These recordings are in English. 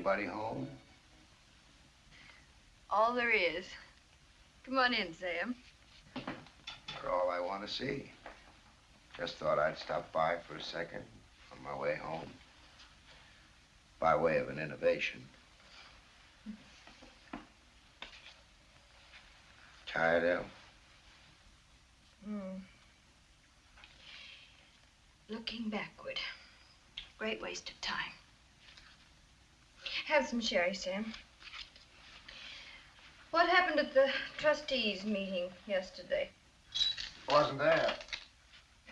Anybody home? All there is. Come on in, Sam. You're all I want to see. Just thought I'd stop by for a second on my way home. By way of an innovation. Tired, El? Looking backward. Great waste of time. Have some sherry, Sam. What happened at the trustees meeting yesterday? Wasn't there.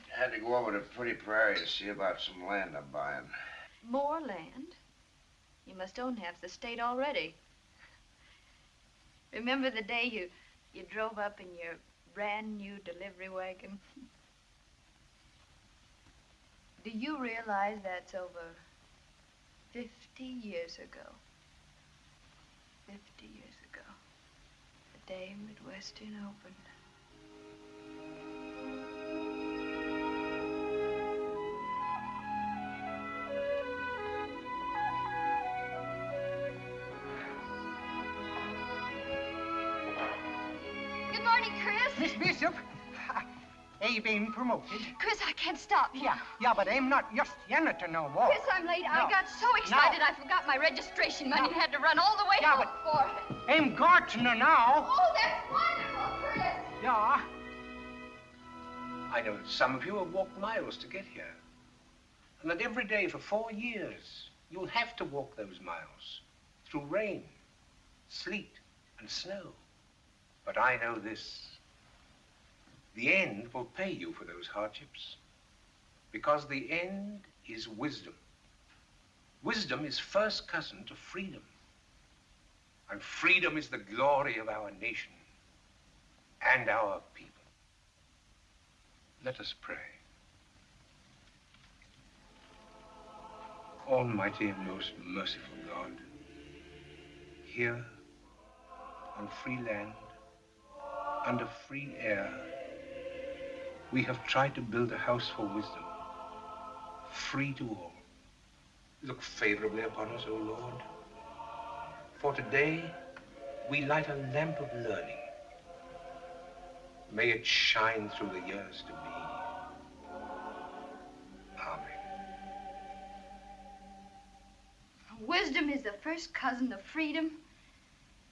Had to go over to Pretty Prairie to see about some land I'm buying. More land? You must own half the state already. Remember the day you drove up in your brand new delivery wagon? Do you realize that's over 50 years ago? 50 years ago. The day Midwestern opened. Good morning, Chris. Miss Bishop, you been promoted? Chris, I can't stop. Yeah, but I'm not just janitor no more. Chris, I'm late. I got so excited I forgot my registration money and had to run all the way home for it. I'm gardener now. Oh, that's wonderful, Chris. Yeah. I know that some of you have walked miles to get here. And that every day for 4 years, you'll have to walk those miles through rain, sleet, and snow. But I know this. The end will pay you for those hardships. Because the end is wisdom. Wisdom is first cousin to freedom. And freedom is the glory of our nation and our people. Let us pray. Almighty and most merciful God, here on free land, under free air, we have tried to build a house for wisdom, free to all. Look favorably upon us, O Lord. For today, we light a lamp of learning. May it shine through the years to be. Amen. Wisdom is the first cousin of freedom,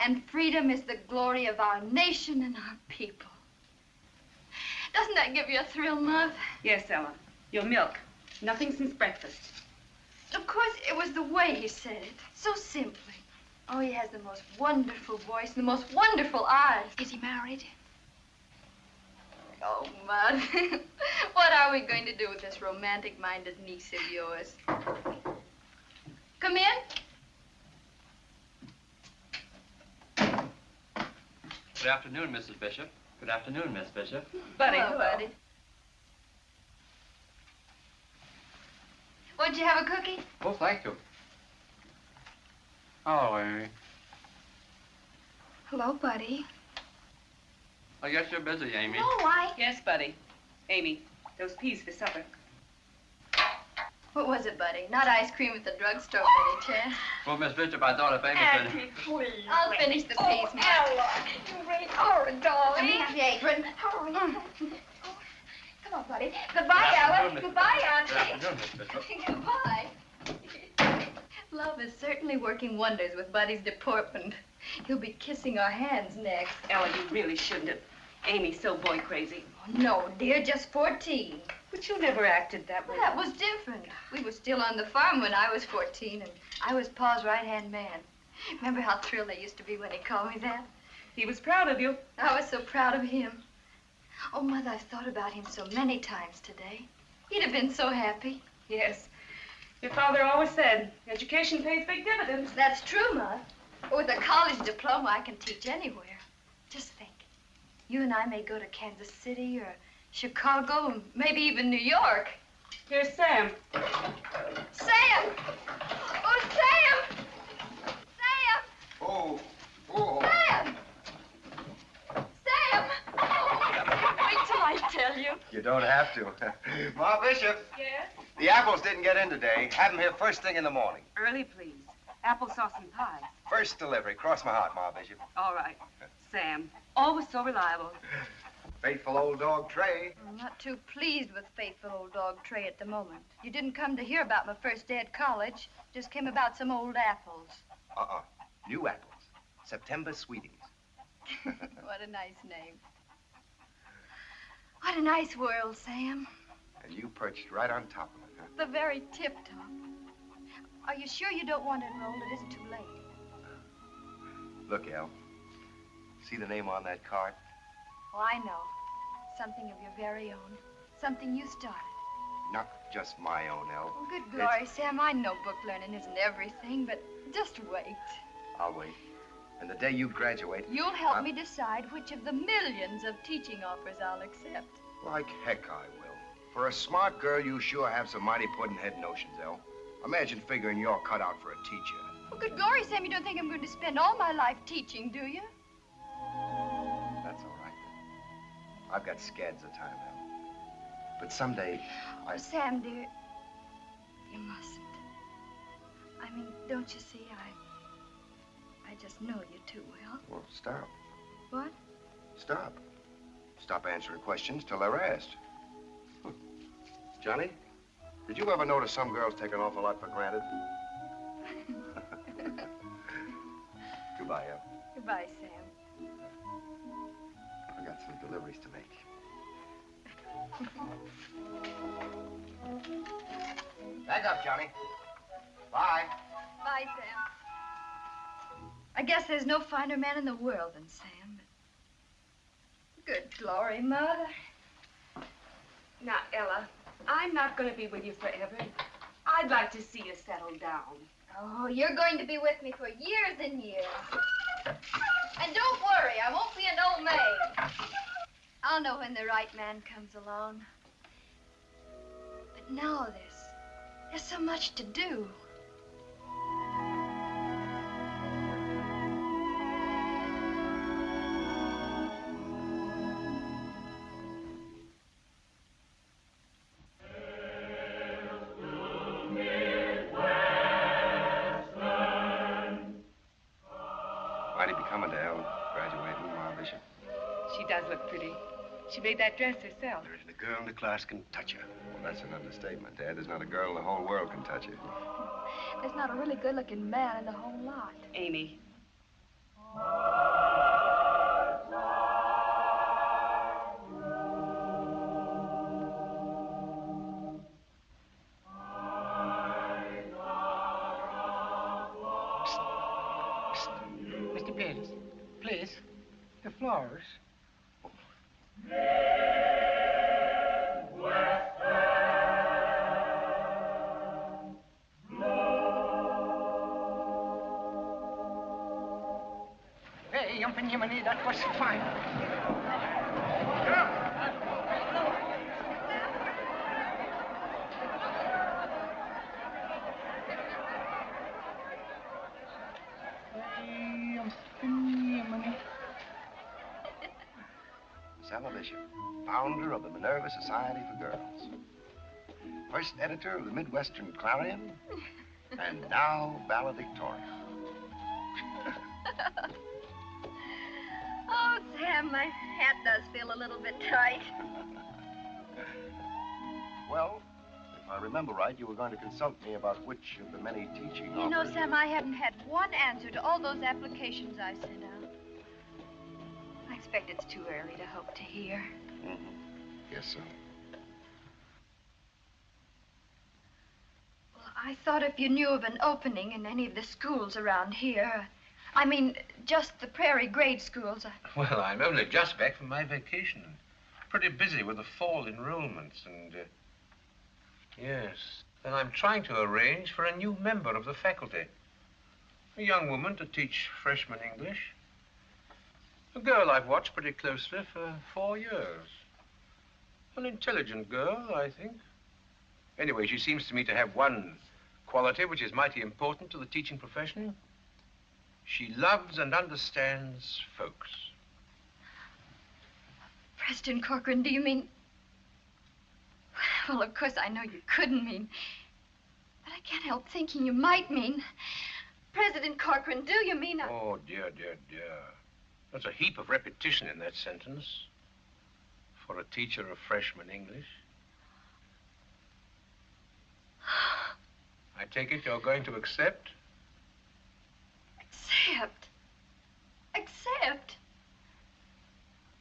and freedom is the glory of our nation and our people. Doesn't that give you a thrill, Mother? Yes, Ella. Your milk. Nothing since breakfast. Of course, it was the way he said it, so simply. Oh, he has the most wonderful voice, the most wonderful eyes. Is he married? Oh, Mud, what are we going to do with this romantic-minded niece of yours? Come in. Good afternoon, Mrs. Bishop. Good afternoon, Miss Bishop. Buddy, hello, Buddy. Won't you have a cookie? Oh, thank you. Hello, Amy. Hello, Buddy. I guess you're busy, Amy. Yes, Buddy. Amy, those peas for supper. What was it, Buddy? Not ice cream at the drugstore, by any chance? Well, Miss Bishop, I thought if Amy could... Auntie, please. I'll finish the peas, Mom. Ella, you ain't horrid, darling. Let me have the apron. Hurry. Come on, buddy. Goodbye, Ella. Goodbye, Good Auntie. afternoon, Miss Bishop. Goodbye. Love is certainly working wonders with Buddy's deportment. He'll be kissing our hands next. Ella, you really shouldn't have. Amy's so boy crazy. Oh, no, dear, just 14. But you never acted that way. Well, that was different. We were still on the farm when I was 14, and I was Pa's right-hand man. Remember how thrilled I used to be when he called me that? He was proud of you. I was so proud of him. Oh, Mother, I've thought about him so many times today. He'd have been so happy. Yes. Your father always said, education pays big dividends. That's true, Mother. With a college diploma, I can teach anywhere. Just think. You and I may go to Kansas City or Chicago, and maybe even New York. Here's Sam. Sam! Oh, Sam! Sam! Oh. Sam! Sam! Wait till I tell you. You don't have to. Ma Bishop, Yes? the apples didn't get in today. Have them here first thing in the morning. Early, please. Applesauce and pie. First delivery. Cross my heart, Ma Bishop. All right. Sam, always so reliable. Faithful old dog Trey. I'm not too pleased with faithful old dog Trey at the moment. You didn't come to hear about my first day at college. Just came about some old apples. New apples. September sweeties. What a nice name. What a nice world, Sam. And you perched right on top of it, huh? The very tip-top. Are you sure you don't want to enroll? It isn't too late. Look, El. See the name on that card? Oh, I know. Something of your very own. Something you started. Not just my own, El. Oh, good glory, Sam. I know book learning isn't everything, but just wait. I'll wait. And the day you graduate... You'll help me decide which of the millions of teaching offers I'll accept. Like heck I will. For a smart girl, you sure have some mighty puddin'-head notions, El. Imagine figuring you're cut out for a teacher. Oh, good glory, Sam. You don't think I'm going to spend all my life teaching, do you? That's all right, then. I've got scads of time, El. But someday, Oh, Sam, dear, you mustn't. I mean, don't you see, I just know you too well. Well, stop. What? Stop. Stop answering questions till they're asked. Johnny, did you ever notice some girls take an awful lot for granted? Goodbye, El. Goodbye, Sam. I got some deliveries to make. Back up, Johnny. Bye. Bye, Sam. I guess there's no finer man in the world than Sam. Good glory, Mother. Now, Ella, I'm not going to be with you forever. I'd like to see you settle down. Oh, you're going to be with me for years and years. And don't worry, I won't be an old maid. I'll know when the right man comes along. But now there's so much to do. Mighty becoming to El, graduating, Ma Bishop. She does look pretty. She made that dress herself. There isn't a girl in the class can touch her. Well, that's an understatement, Dad. There's not a girl in the whole world can touch her. There's not a really good-looking man in the whole lot. Amy. Mr. Peters, please. The flowers. Hey, Yumpin' Yemeni, that was fine. Hey, Yumpin' Yemeni. Selma Bishop, founder of the Minerva Society for Girls. First editor of the Midwestern Clarion, and now valedictorian. Oh, Sam, my hat does feel a little bit tight. Well, if I remember right, you were going to consult me about which of the many teaching You know, offers Sam, I haven't had one answer to all those applications I sent out. I expect it's too early to hope to hear. Mm-hmm. Guess so. Well, I thought if you knew of an opening in any of the schools around here, I mean, just the prairie grade schools. Well, I'm only just back from my vacation. Pretty busy with the fall enrollments and, yes. Then I'm trying to arrange for a new member of the faculty. A young woman to teach freshman English. A girl I've watched pretty closely for 4 years. An intelligent girl, I think. Anyway, she seems to me to have one quality which is mighty important to the teaching profession. She loves and understands folks. Preston Corcoran, do you mean... Well, of course, I know you couldn't mean... But I can't help thinking you might mean... President Corcoran, do you mean Oh, dear, dear, dear. There's a heap of repetition in that sentence for a teacher of freshman English. I take it you're going to accept? Accept?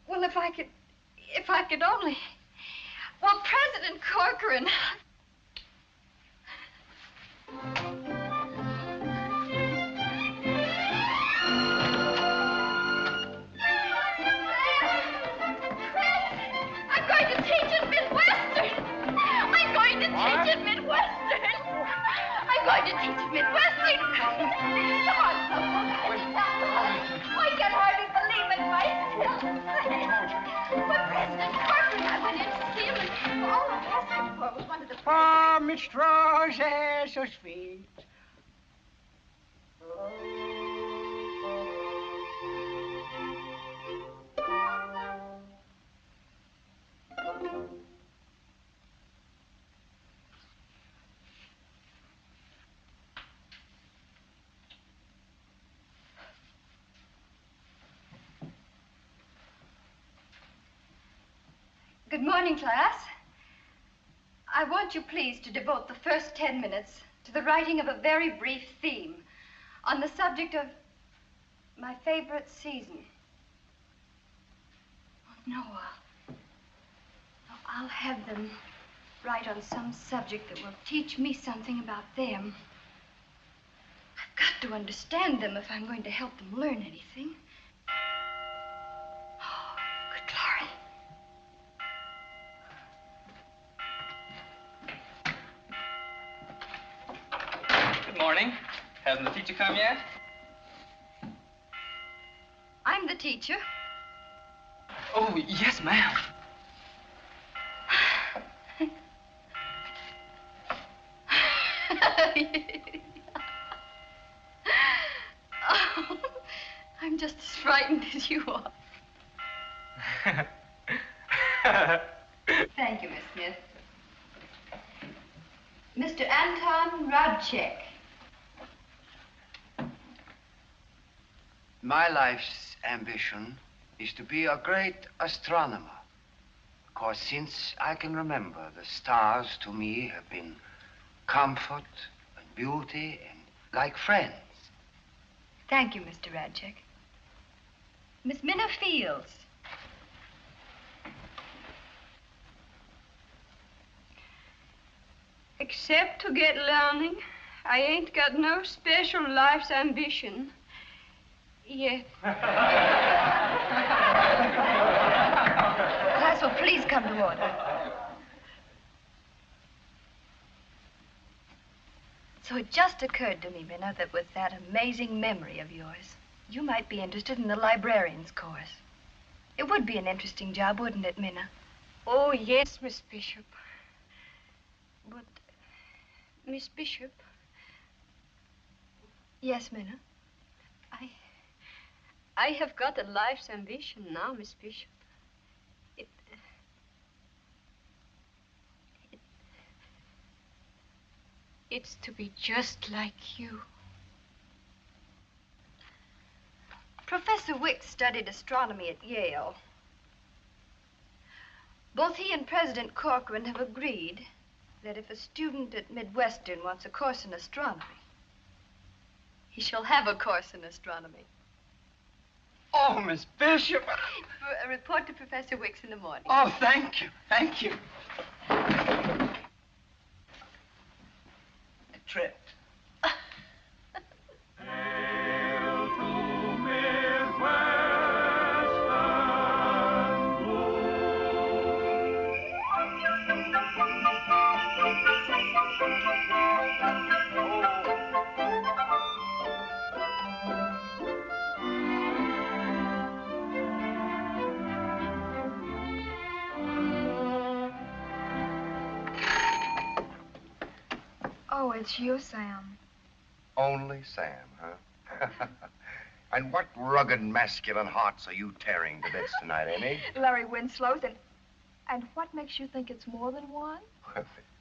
Well, if I could only... Well, President Corcoran... I'm going to teach at Midwestern! I'm going to teach at Midwestern! I'm going to teach at Midwestern! Come on, I can hardly believe it myself. But President Corcoran, I went in to see him, and all I asked him for was one of the... Oh, Miss Roses, so sweet. Good morning, class. I want you, please, to devote the first 10 minutes to the writing of a very brief theme on the subject of my favorite season. Oh, no, I'll have them write on some subject that will teach me something about them. I've got to understand them if I'm going to help them learn anything. Oh, good glory. Good morning. Hasn't the teacher come yet? I'm the teacher. Oh, yes, ma'am. Oh, I'm just as frightened as you are. Thank you, Miss Smith. Mr. Anton Radchek. My life's ambition is to be a great astronomer. Because since I can remember, the stars to me have been comfort and beauty and like friends. Thank you, Mr. Radchek. Miss Minna Fields. Except to get learning, I ain't got no special life's ambition. Yet. Class will please come to order. So it just occurred to me, Minna, that with that amazing memory of yours, you might be interested in the librarian's course. It would be an interesting job, wouldn't it, Minna? Oh, yes, Miss Bishop. But, Miss Bishop. Yes, Minna? I have got a life's ambition now, Miss Bishop. It's to be just like you. Professor Wicks studied astronomy at Yale. Both he and President Corcoran have agreed that if a student at Midwestern wants a course in astronomy, he shall have a course in astronomy. Oh, Miss Bishop. Report to Professor Wicks in the morning. Oh, thank you. Thank you. A trip. Oh, it's you, Sam. Only Sam, huh? And what rugged masculine hearts are you tearing to bits tonight, Amy? Larry Winslow's, and what makes you think it's more than one?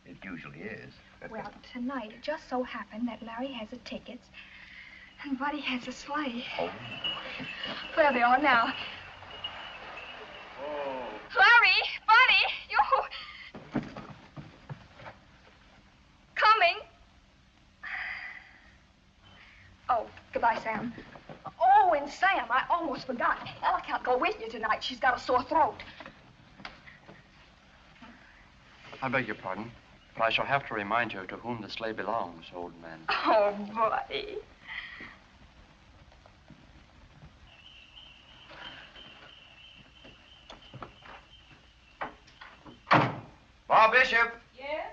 It usually is. Well, tonight, it just so happened that Larry has the tickets And Buddy has a sleigh. Oh. There they are now. Oh. Larry! Buddy! You... Coming. Oh, goodbye, Sam. Oh, and Sam, I almost forgot. Ella can't go with you tonight. She's got a sore throat. I beg your pardon, but I shall have to remind you to whom the sleigh belongs, old man. Oh, Buddy. Ma Bishop. Yes?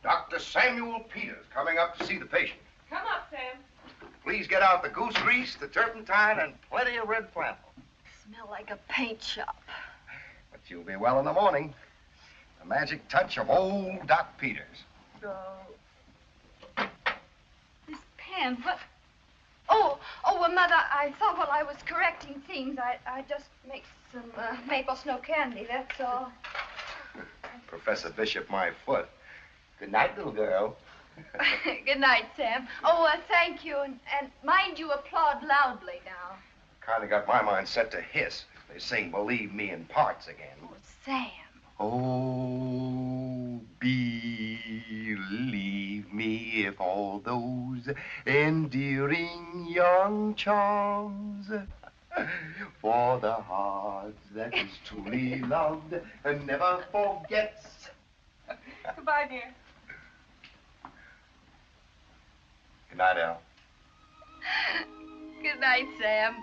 Dr. Samuel Peters coming up to see the patient. Come up, Sam. Please get out the goose grease, the turpentine, and plenty of red flannel. Smell like a paint shop. But you'll be well in the morning. The magic touch of old Doc Peters. This pen, what? Oh, well, Mother, I thought while I was correcting themes, I'd just make some maple snow candy, that's all. Professor Bishop, my foot. Good night, little girl. Good night, Sam. Oh, thank you, and mind you applaud loudly now. Kinda got my mind set to hiss. They sing Believe Me in parts again. Oh, Sam. Oh, believe me if all those endearing young charms for the heart that is truly loved and never forgets. Goodbye, dear. Good night, Al. Good night, Sam.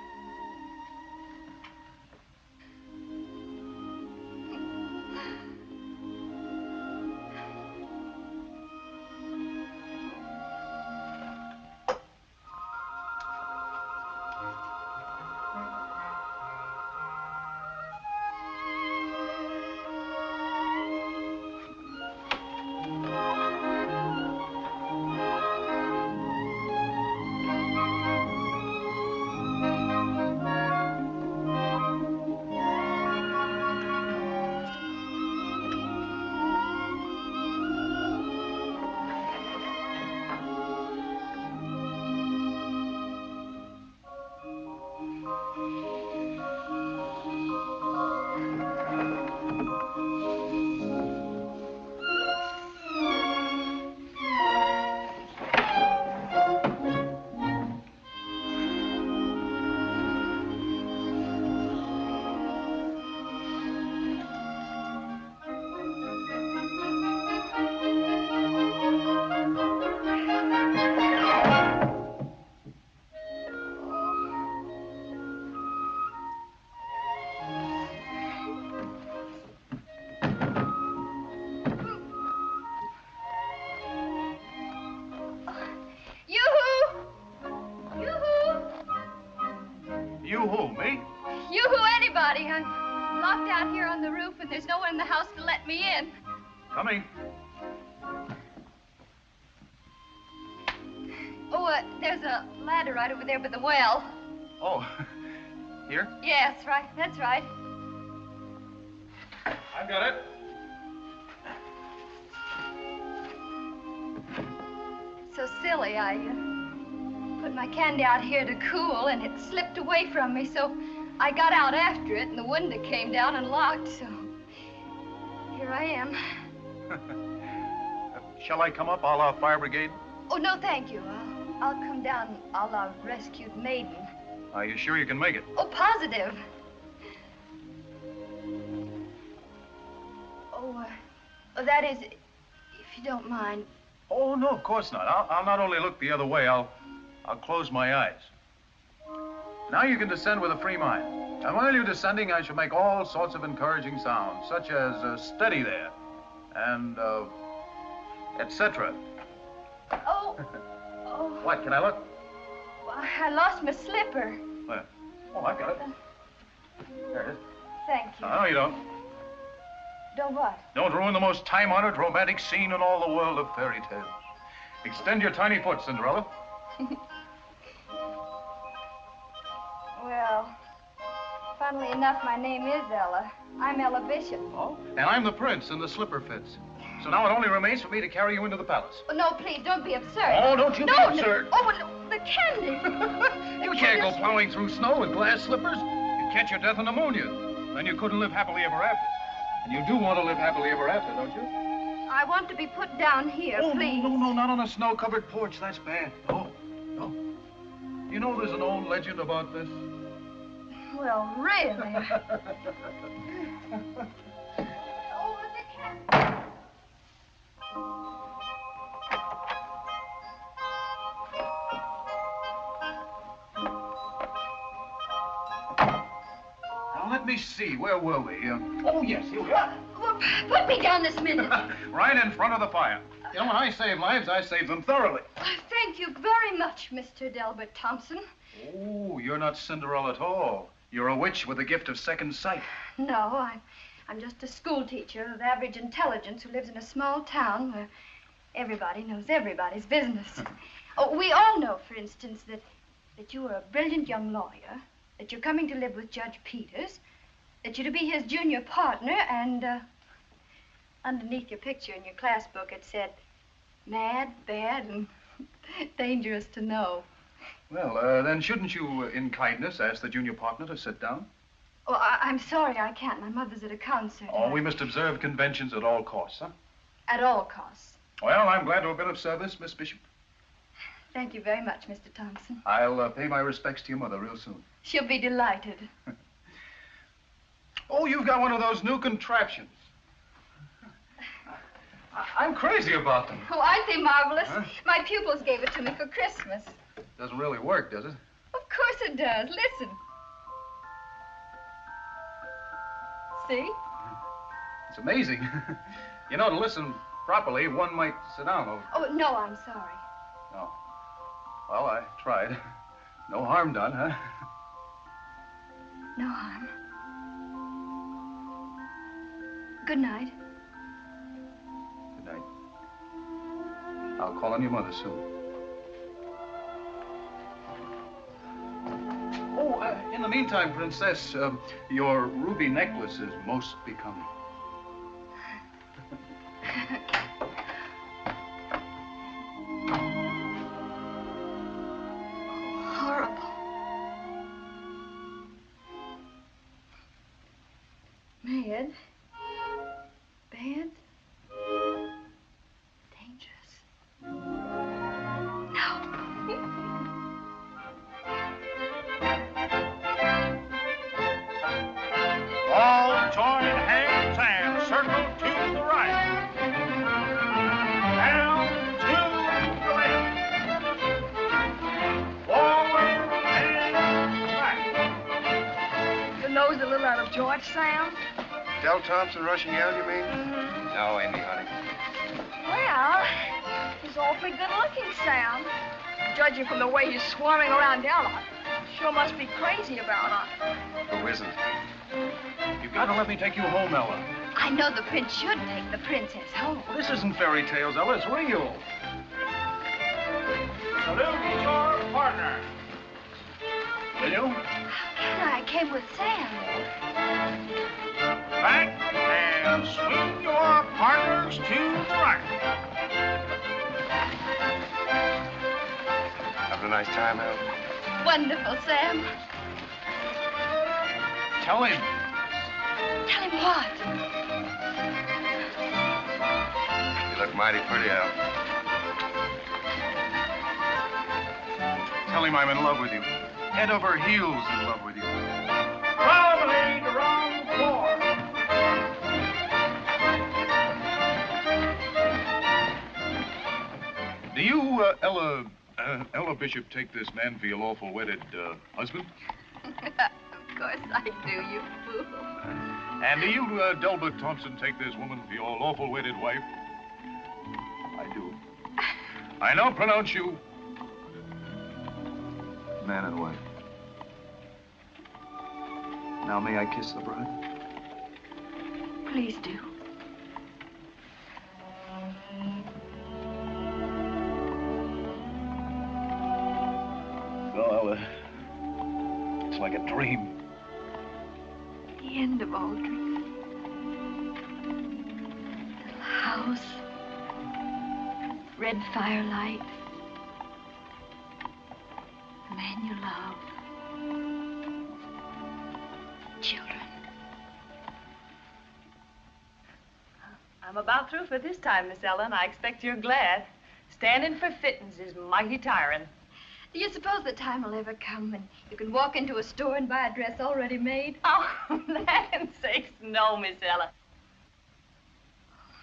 I'm locked out here on the roof, and there's no one in the house to let me in. Coming. Oh, there's a ladder right over there by the well. Oh, here? Yes, right. That's right. I've got it. So silly. I put my candy out here to cool, and it slipped away from me, so I got out after it, and the window came down and locked, so here I am. Shall I come up a la fire brigade? Oh, no, thank you. I'll come down a la rescued maiden. Are you sure you can make it? Oh, positive. Oh, that is, if you don't mind. Oh, no, of course not. I'll not only look the other way, I'll close my eyes. Now you can descend with a free mind. And while you're descending, I shall make all sorts of encouraging sounds, such as steady there, and etc. Oh. What, can I look? I lost my slipper. Where? Oh, I've got it. There it is. Thank you. No, you don't. Don't what? Don't ruin the most time-honored romantic scene in all the world of fairy tales. Extend your tiny foot, Cinderella. Well, funnily enough, my name is Ella. I'm Ella Bishop. Oh? And I'm the prince, and the slipper fits. So now it only remains for me to carry you into the palace. Oh, no, please, don't be absurd. Oh, don't you be absurd. No. Oh, no, candy. You can't go plowing through snow with glass slippers. You'd catch your death of pneumonia. Then you couldn't live happily ever after. And you do want to live happily ever after, don't you? I want to be put down here, please. No, not on a snow-covered porch. That's bad. No. You know there's an old legend about this? Well, really. Now, let me see. Where were we? Oh, yes, here we are. Well, put me down this minute. Right in front of the fire. You know, when I save lives, I save them thoroughly. Thank you very much, Mr. Delbert Thompson. Oh, you're not Cinderella at all. You're a witch with the gift of second sight. No, I'm just a school teacher of average intelligence who lives in a small town where everybody knows everybody's business. Oh, we all know, for instance, that you are a brilliant young lawyer, that you're coming to live with Judge Peters, that you're to be his junior partner, and underneath your picture in your class book it said, mad, bad, and dangerous to know. Well, then shouldn't you, in kindness, ask the junior partner to sit down? Oh, I'm sorry, I can't. My mother's at a concert. Oh, we must observe conventions at all costs, huh? At all costs. Well, I'm glad to have been of service, Miss Bishop. Thank you very much, Mr. Thompson. I'll pay my respects to your mother real soon. She'll be delighted. Oh, you've got one of those new contraptions. I'm crazy about them. Oh, aren't they marvelous? Huh? My pupils gave it to me for Christmas. Doesn't really work, does it? Of course it does. Listen. See? It's amazing. You know, to listen properly, one might sit down over. Oh, no, I'm sorry. No. Well, I tried. No harm done, huh? No harm. Good night. Good night. I'll call on your mother soon. Oh, in the meantime, Princess, your ruby necklace is most becoming. Horrible. Mad. Bad. Dangerous. No. All join hands and circle to the right. Down to the left. Forward and back. Your nose a little out of joint, Sam? Del Thompson rushing out, you mean? No, Amy, honey. Well, he's awfully good-looking, Sam. Judging from the way he's swarming around Ella, sure must be crazy about her. Who isn't? You've got to let me take you home, Ella. I know the prince should take the princess home. This isn't fairy tales, Ella. It's real. Salute your partner. Will you? How can I? I came with Sam. Back and swing your partners to the right. Having a nice time, Al? Wonderful, Sam. Tell him. Tell him what? You look mighty pretty, Al. Tell him I'm in love with you. Head over heels in love with you. Promenade around the floor. Do you, Ella Bishop, take this man for your lawful wedded husband? Of course I do, you fool. And do you, Delbert Thompson, take this woman for your lawful wedded wife? I do. I now pronounce you man and wife. Now may I kiss the bride? Please do. Well, Ella, it's like a dream. The end of all dreams. Little house. Red firelight. man you love. Children. I'm about through for this time, Miss Ellen. I expect you're glad. Standing for fittings is mighty tiring. Do you suppose the time will ever come when you can walk into a store and buy a dress already made? Oh, land sakes, no, Miss Ella.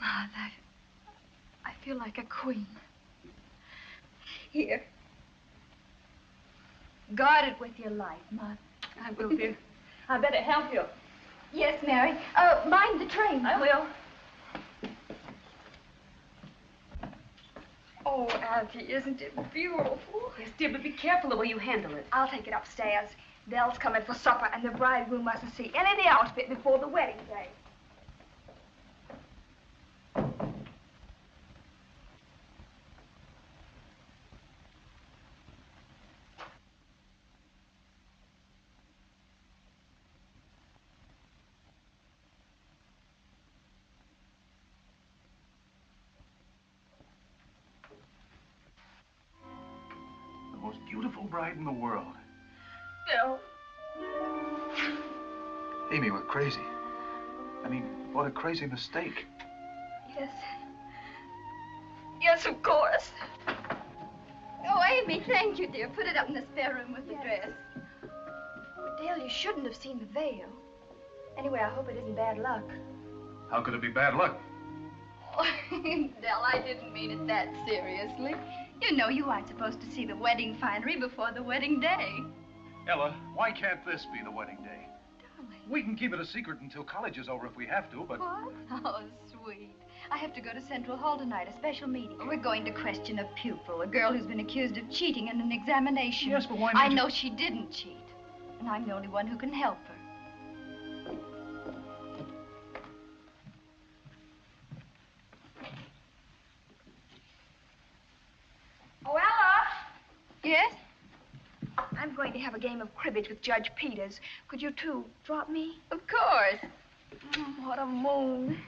Ma, I feel like a queen. Here. Guard it with your life, Ma. I will, dear. I better help you. Yes, Mary. Mind the train. I will. Oh, Auntie, isn't it beautiful? Yes, dear, but be careful the way you handle it. I'll take it upstairs. Belle's coming for supper, and the bridegroom mustn't see any of the outfit before the wedding day. The most beautiful bride in the world. Belle. Amy, we're crazy. I mean, what a crazy mistake. Yes. Yes, of course. Oh, Amy, thank you, dear. Put it up in the spare room with the dress. Oh, Dale, you shouldn't have seen the veil. Anyway, I hope it isn't bad luck. How could it be bad luck? Oh, Dell, I didn't mean it that seriously. You know you aren't supposed to see the wedding finery before the wedding day. Ella, why can't this be the wedding day? Darling. We can keep it a secret until college is over if we have to, but... What? Oh, sweet. I have to go to Central Hall tonight, a special meeting. We're going to question a pupil, a girl who's been accused of cheating in an examination. Yes, but why I know she didn't cheat, and I'm the only one who can help her. Oh, Ella! Yes? I'm going to have a game of cribbage with Judge Peters. Could you two drop me? Of course. What a moon.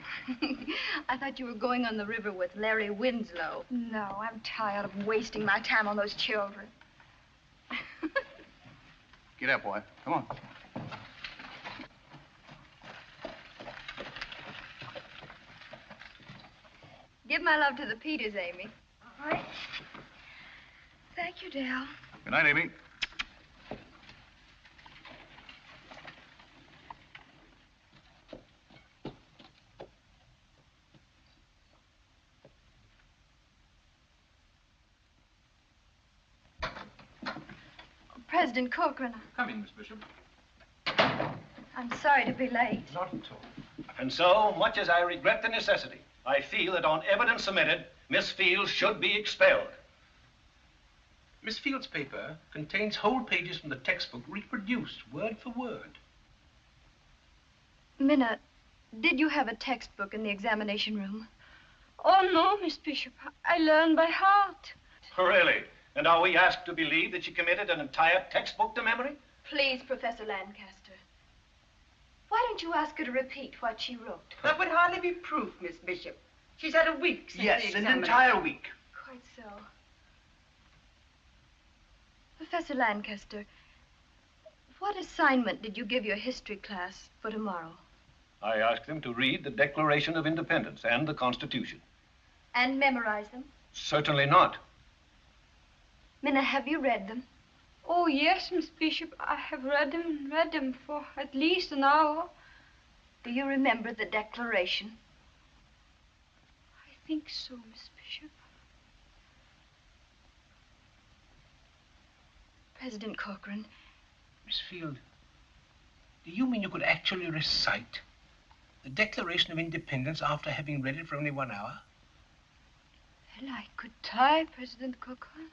I thought you were going on the river with Larry Winslow. No, I'm tired of wasting my time on those children. Get up, boy. Come on. Give my love to the Peters, Amy. All right. Thank you, Dale. Good night, Amy. President Corcoran, Come in, Miss Bishop. I'm sorry to be late. Not at all. And so, much as I regret the necessity, I feel that on evidence submitted, Miss Fields should be expelled. Miss Fields' paper contains whole pages from the textbook reproduced word for word. Minna, did you have a textbook in the examination room? Oh, no, Miss Bishop. I learned by heart. Really? And are we asked to believe that she committed an entire textbook to memory? Please, Professor Lancaster. Why don't you ask her to repeat what she wrote? That would hardly be proof, Miss Bishop. She's had a week since the Yes, an examination. entire week. Quite so. Professor Lancaster, what assignment did you give your history class for tomorrow? I asked them to read the Declaration of Independence and the Constitution. And memorize them? Certainly not. Minna, have you read them? Oh, yes, Miss Bishop. I have read them for at least an hour. Do you remember the Declaration? I think so, Miss Bishop. President Corcoran. Miss Field, do you mean you could actually recite the Declaration of Independence after having read it for only 1 hour? Well, I could try, President Corcoran.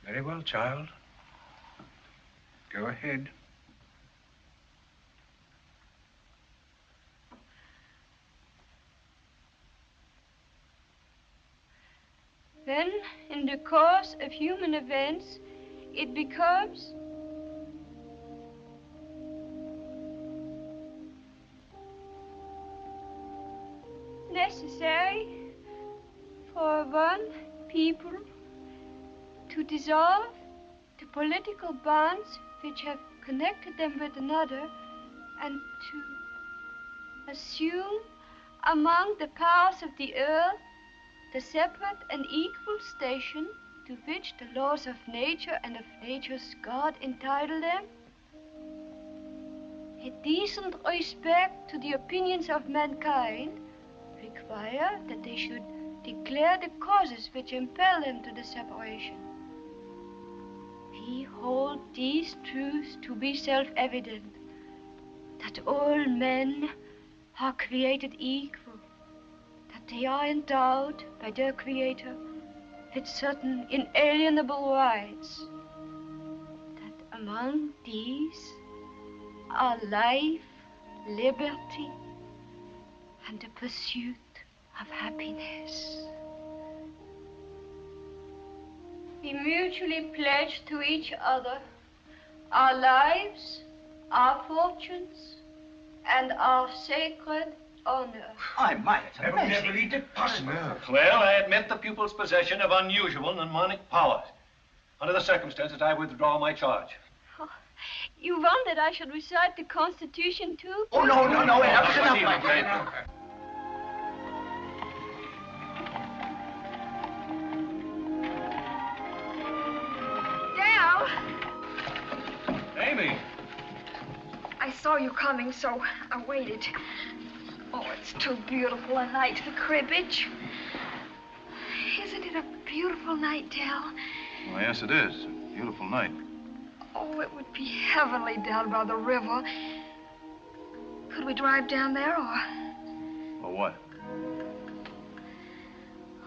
Very well, child. Go ahead. When, in the course of human events, it becomes necessary for one people to to dissolve the political bonds which have connected them with another, and to assume among the powers of the earth the separate and equal station to which the laws of nature and of nature's God entitle them? A decent respect to the opinions of mankind require that they should declare the causes which impel them to the separation. We hold these truths to be self-evident, that all men are created equal, that they are endowed by their Creator with certain inalienable rights, that among these are life, liberty, and the pursuit of happiness. We mutually pledge to each other our lives, our fortunes, and our sacred honor. I might have Never believed it possible. Well, I admit the pupil's possession of unusual mnemonic powers. Under the circumstances, I withdraw my charge. Oh, you want that I should recite the Constitution, too? Oh, no, enough like that. Amy! I saw you coming, so I waited. Oh, it's too beautiful a night for cribbage. Isn't it a beautiful night, Dell? Well, yes, it is. A beautiful night. Oh, it would be heavenly down by the river. Could we drive down there, or what?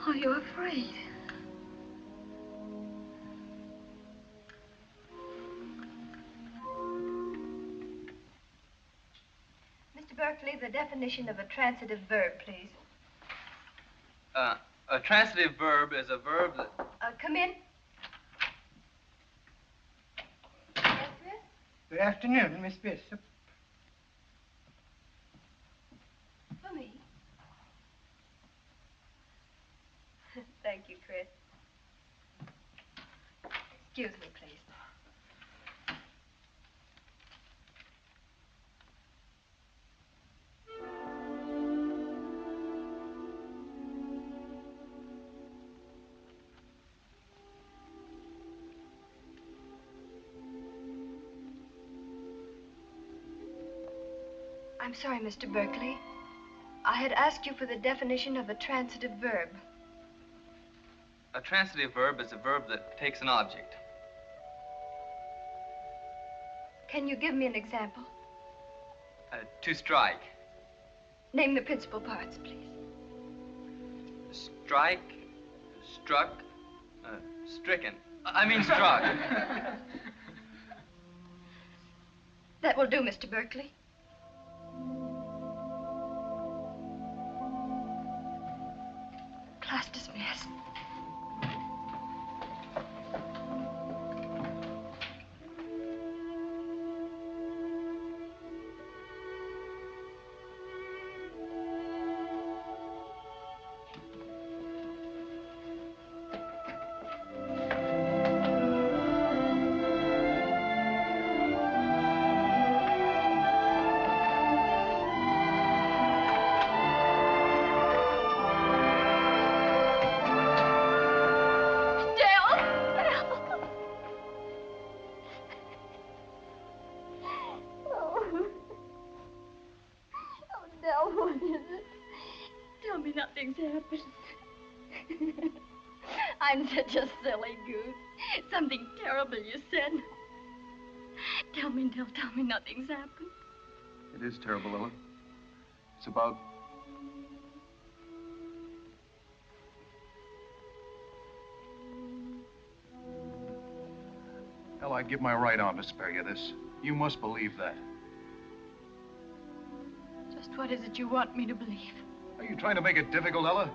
are you afraid? Mr. Berkeley, the definition of a transitive verb, please. A transitive verb is a verb that... Come in. Yes, Chris? Good afternoon, Miss Bishop. For me. Thank you, Chris. Excuse me, please. I'm sorry, Mr. Berkeley. I had asked you for the definition of a transitive verb. A transitive verb is a verb that takes an object. Can you give me an example? To strike. Name the principal parts, please. Strike, struck, stricken. I mean struck. That will do, Mr. Berkeley. Class dismissed. I'm such a silly goose. Something terrible you said. Tell me, Dell, tell me nothing's happened. It is terrible, Ella. It's about... Ella, I'd give my right arm to spare you this. You must believe that. Just what is it you want me to believe? Are you trying to make it difficult, Ella?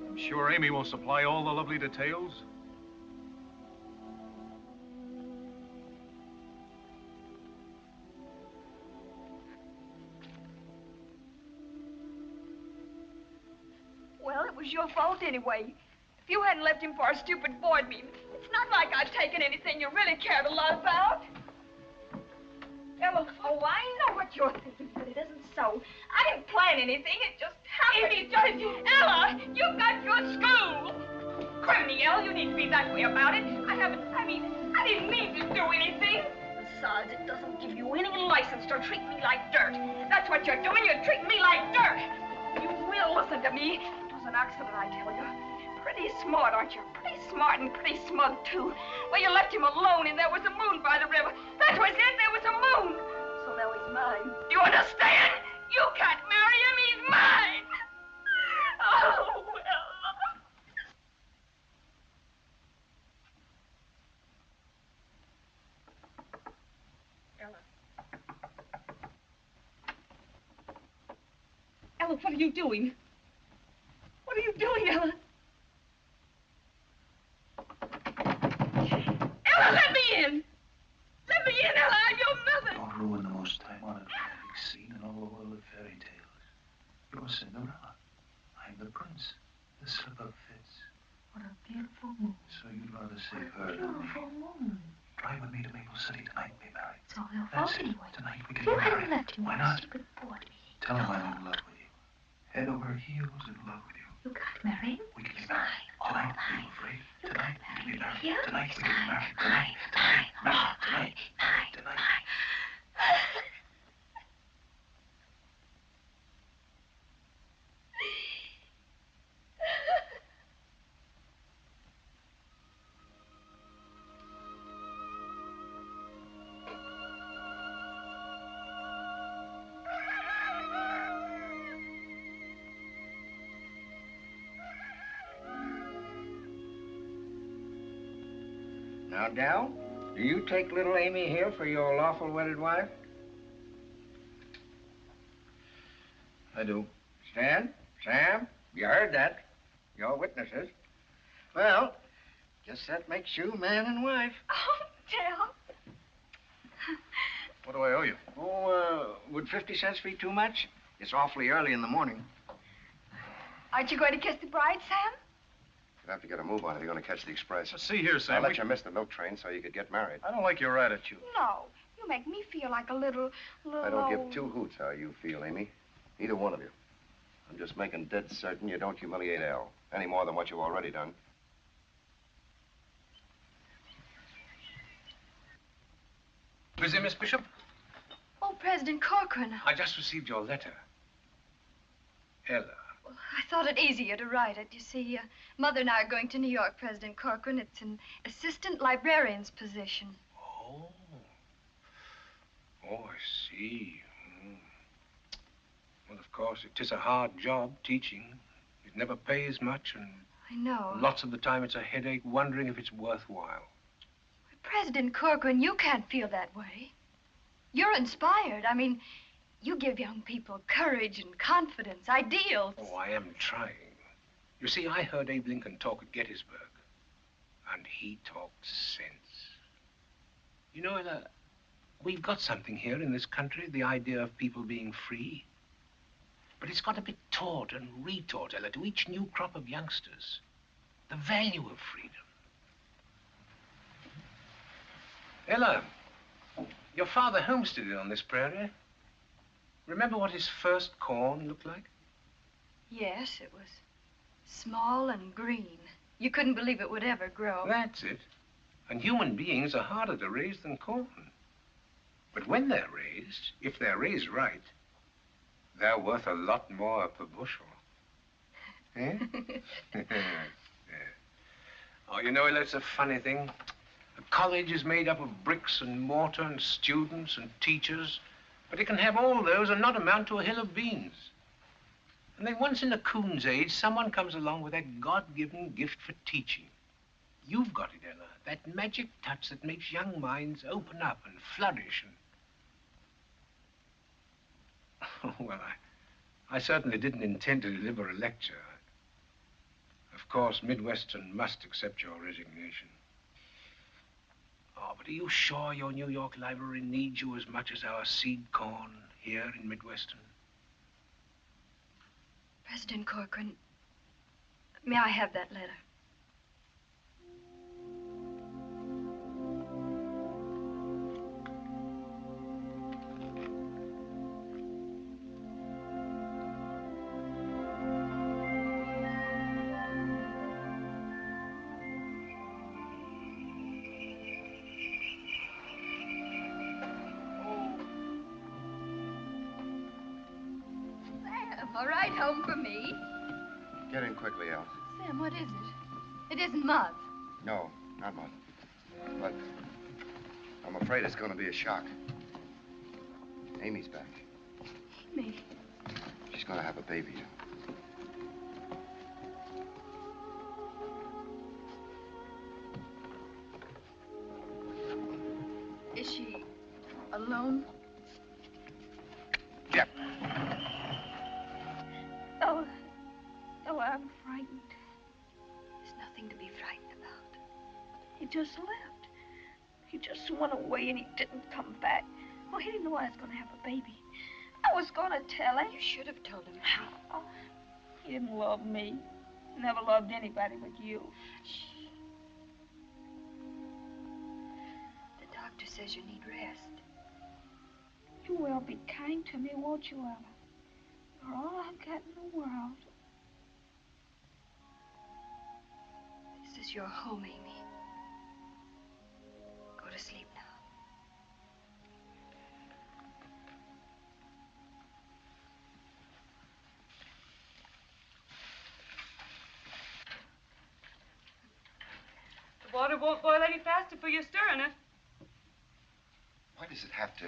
I'm sure Amy will supply all the lovely details. Well, it was your fault anyway. If you hadn't left him for a stupid board meeting, it's not like I'd taken anything you really cared a lot about. Ella, oh, I know what you're thinking, but it isn't so. I didn't plan anything. It just happened. Ella, you've got your school. Criminy, Ella, you need to be that way about it. I didn't mean to do anything. Besides, it doesn't give you any license to treat me like dirt. That's what you're doing. You're treating me like dirt. You will listen to me. It was an accident, I tell you. Pretty smart, aren't you? Pretty smart and pretty smug, too. Well, you left him alone, and there was a moon by the river. That was it. There was a moon. So now he's mine. Do you understand? You can't marry him. He's mine. Oh, well. Ella, what are you doing? What are you doing, Ella? Ella, let me in! Let me in, Ella! I'm your mother! Don't ruin the most time-honored romantic scene in all the world of fairy tales. You're Cinderella. I'm the prince. The slip of fits. What a beautiful moon. So you'd rather save her than me. Beautiful moon. Drive with me to Maple City tonight and be married. It's all your That's fault it. anyway. Tonight we If can you be hadn't married. left him Why for a not? stupid board meeting. Tell him I'm in love with you. Head over heels in love with you. You can't marry him. We can be married. Tonight, are you afraid? Tonight, we can be married. Here? Tonight, we can be married. Tonight, tonight, tonight. Now, Dal, do you take little Amy here for your lawful wedded wife? I do. Stan, Sam, you heard that. You're witnesses. Well, guess that makes you man and wife. Oh, Dale. What do I owe you? Oh, would 50 cents be too much? It's awfully early in the morning. Aren't you going to kiss the bride, Sam? You'd have to get a move on if you're going to catch the express. See here, Sam. I'll let you miss the milk train so you could get married. I don't like your attitude. No. You make me feel like a little I don't give two hoots how you feel, Amy. Either one of you. I'm just making dead certain you don't humiliate Al, any more than what you've already done. Busy, Miss Bishop? Oh, President Corcoran. I just received your letter. Ella. Well, I thought it easier to write it. You see, Mother and I are going to New York, President Corcoran. It's an assistant librarian's position. Oh. Oh, I see. Well, of course, it is a hard job, teaching. It never pays much, and I know. lots of the time it's a headache wondering if it's worthwhile. President Corcoran, you can't feel that way. You're inspired. I mean, you give young people courage and confidence, ideals. Oh, I am trying. You see, I heard Abe Lincoln talk at Gettysburg, and he talked sense. You know, Ella, we've got something here in this country, the idea of people being free. But it's got to be taught and retaught, Ella, to each new crop of youngsters. The value of freedom. Ella, your father homesteaded on this prairie. Remember what his first corn looked like? Yes, it was small and green. You couldn't believe it would ever grow. That's it. And human beings are harder to raise than corn. But when they're raised, if they're raised right, they're worth a lot more per bushel. Eh? Yeah. Oh, you know, Ella, it's a funny thing. A college is made up of bricks and mortar and students and teachers, but it can have all those and not amount to a hill of beans. And then once in a coon's age, someone comes along with that God-given gift for teaching. You've got it, Ella, that magic touch that makes young minds open up and flourish. And... well, I certainly didn't intend to deliver a lecture. Of course, Midwestern must accept your resignation. Oh, but are you sure your New York library needs you as much as our seed corn here in Midwestern? President Corcoran, may I have that letter? All right, home for me. Get in quickly, Al. Sam, what is it? It isn't Mother. No, not Mother. But I'm afraid it's going to be a shock. Amy's back. Amy. She's going to have a baby. Is she alone? Yep. Ella, I'm frightened. There's nothing to be frightened about. He just left. He just went away and he didn't come back. Oh, he didn't know I was going to have a baby. I was going to tell him. You should have told him. Oh, he didn't love me. Never loved anybody but you. Shh. The doctor says you need rest. You will be kind to me, won't you, Ella? You're all I've got in the world. This is your home, Amy. Go to sleep now. The water won't boil any faster for you stirring it. Why does it have to,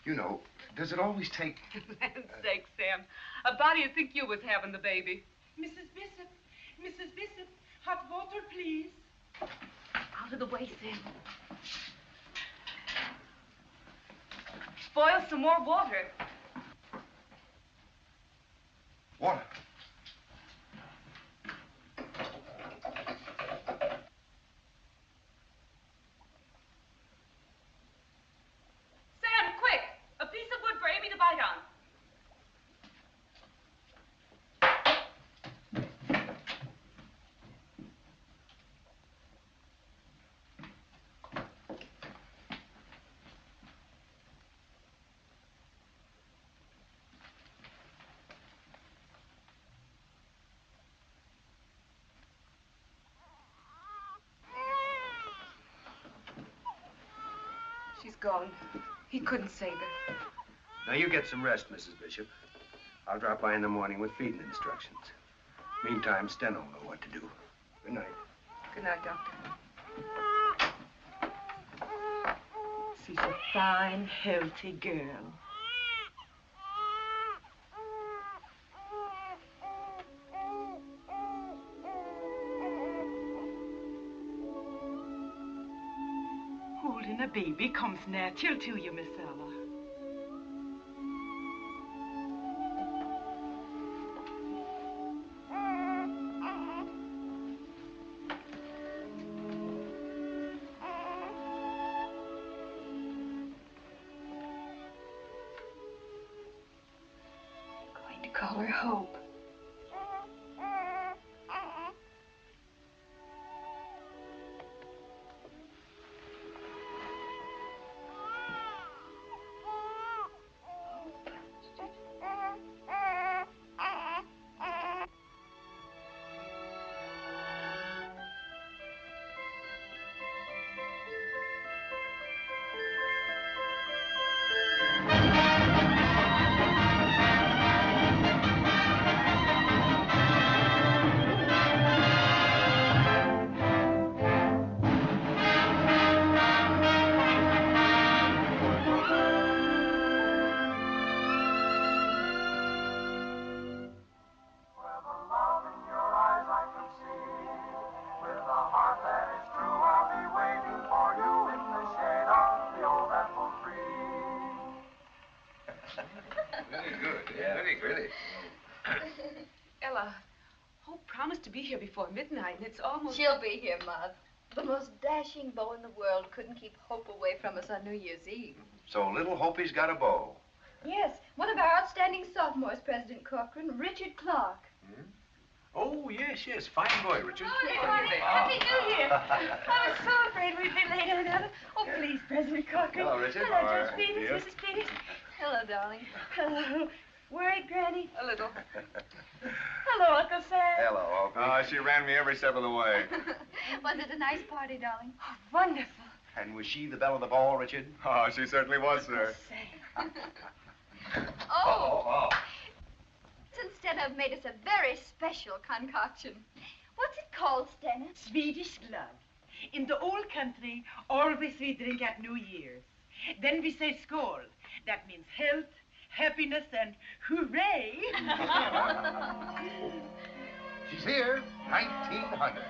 you know, does it always take... For land's sake, Sam. About do you think you was having the baby? Mrs. Bishop, hot water, please. Out of the way, Sam. Boil some more water. Water? Sam, quick! A piece of wood for Amy to bite on. She's gone. He couldn't save her. Now, you get some rest, Mrs. Bishop. I'll drop by in the morning with feeding instructions. Meantime, Steno will know what to do. Good night. Good night, Doctor. She's a fine, healthy girl. Holding a baby comes natural to you, Miss Ella. Going to call her Hope. Ella, Hope promised to be here before midnight, and it's almost... She'll be here, Mother. The most dashing beau in the world couldn't keep Hope away from us on New Year's Eve. So little Hope's got a beau. Yes, one of our outstanding sophomores, President Corcoran, Richard Clark. Oh, yes. Fine boy, Richard. Happy New Year. I was so afraid we'd be late on another. Oh, please, President Corcoran. Hello, Richard. Hello, Judge Peters, Mrs. Peters. Hello, darling. Hello. Worried, Granny? A little. Hello, Uncle Sam. Hello, Hope. Oh, she ran me every step of the way. Was it a nice party, darling? Oh, wonderful. And was she the belle of the ball, Richard? Oh, she certainly was, sir. Oh. and Stena have made us a very special concoction. What's it called, Stena? Swedish glögg. In the old country, always we drink at New Year's. Then we say skål. That means health, happiness, and hooray! She's here, 1900.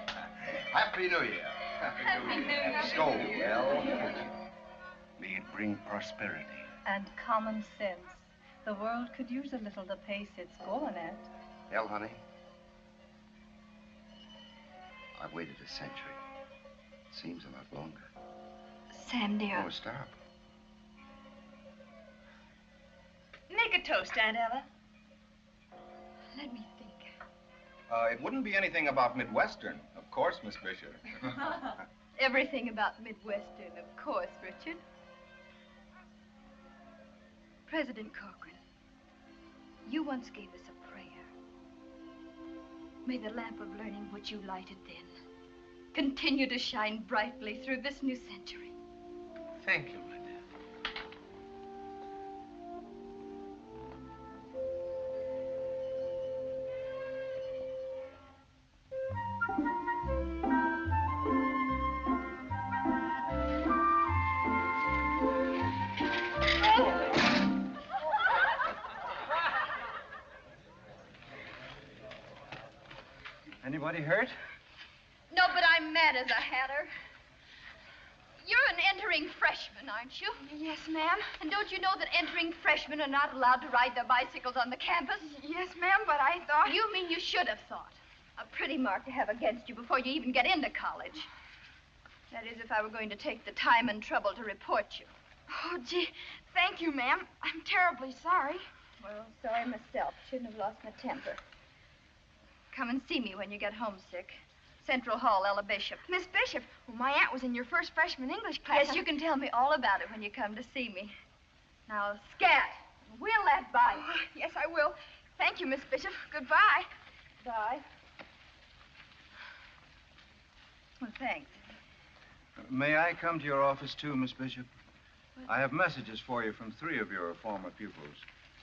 Happy New Year. Happy New Year. Skål, well. May it bring prosperity. And common sense. The world could use a little the pace it's going at. Hell, honey. I've waited a century. Seems a lot longer. Sam, dear. Oh, stop. Make a toast, Aunt Ella. Let me think. It wouldn't be anything about Midwestern, of course, Miss Bishop. Everything about Midwestern, of course, Richard. President Corcoran, you once gave us a prayer. May the lamp of learning which you lighted then continue to shine brightly through this new century. Thank you, my dear. Anybody hurt? No, but I'm mad as a hatter. You're an entering freshman, aren't you? Yes, ma'am. And don't you know that entering freshmen are not allowed to ride their bicycles on the campus? Yes, ma'am, but I thought... You mean you should have thought. A pretty mark to have against you before you even get into college. That is, if I were going to take the time and trouble to report you. Oh, gee, thank you, ma'am. I'm terribly sorry. Well, sorry myself. Shouldn't have lost my temper. Come and see me when you get homesick. Central Hall, Ella Bishop. Miss Bishop, well, my aunt was in your first freshman English class. Yes, you can tell me all about it when you come to see me. Now, scat. Wheel that bike. Oh, yes, I will. Thank you, Miss Bishop. Goodbye. Bye. Well, thanks. May I come to your office, too, Miss Bishop? I have messages for you from 3 of your former pupils.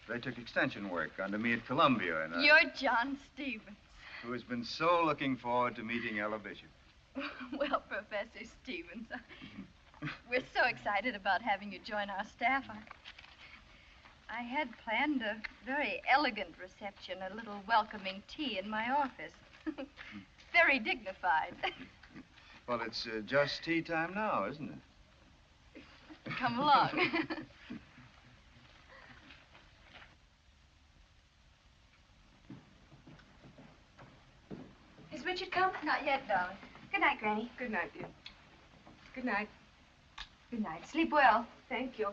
They took extension work under me at Columbia, and You're John Stevens. who has been so looking forward to meeting Ella Bishop. Well, Professor Stevens, we're so excited about having you join our staff. I had planned a very elegant reception, a little welcoming tea in my office. Very dignified. Well, it's just tea time now, isn't it? Come along. Has Richard come? Not yet, darling. Good night, Granny. Good night, dear. Good night. Good night. Sleep well. Thank you.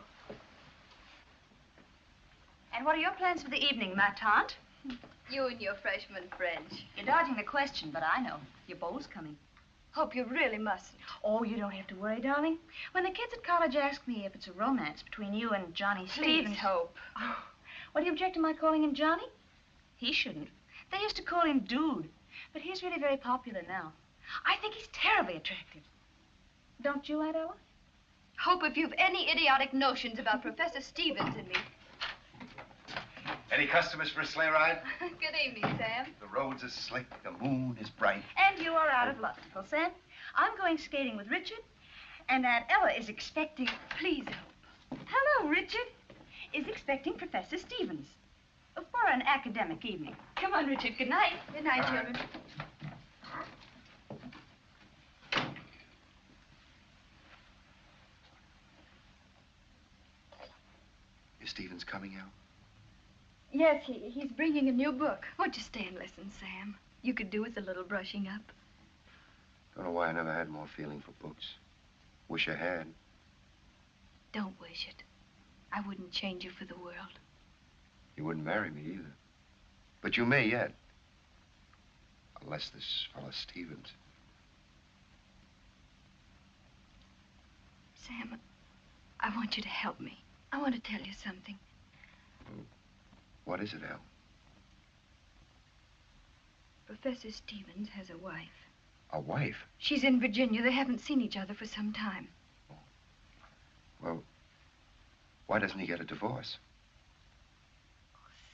And what are your plans for the evening, ma tante? You and your freshman friends. You're dodging the question, but I know. Your bowl's coming. Hope you really mustn't. Oh, you don't have to worry, darling. When the kids at college ask me if it's a romance between you and Johnny Stevens... Please, Hope. Oh, what do you object to my calling him Johnny? He shouldn't. They used to call him Dude, but he's really very popular now. I think he's terribly attractive. Don't you, Aunt Ella? Hope, if you've any idiotic notions about Professor Stevens and me... Any customers for a sleigh ride? Good evening, Sam. The roads are slick, the moon is bright. And you are out of luck, Uncle Sam. I'm going skating with Richard, and Aunt Ella is expecting... Please, Hope. Hello, Richard. Is expecting Professor Stevens for an academic evening. Come on, Richard. Good night. Good night, children. Is Stevens coming out? Yes, he's bringing a new book. Won't you stay and listen, Sam? You could do with a little brushing up. Don't know why I never had more feeling for books. Wish I had. Don't wish it. I wouldn't change you for the world. You wouldn't marry me either. But you may yet. Unless this fellow Stevens. Sam, I want you to help me. I want to tell you something. What is it, Al? Professor Stevens has a wife. A wife? She's in Virginia. They haven't seen each other for some time. Well, why doesn't he get a divorce?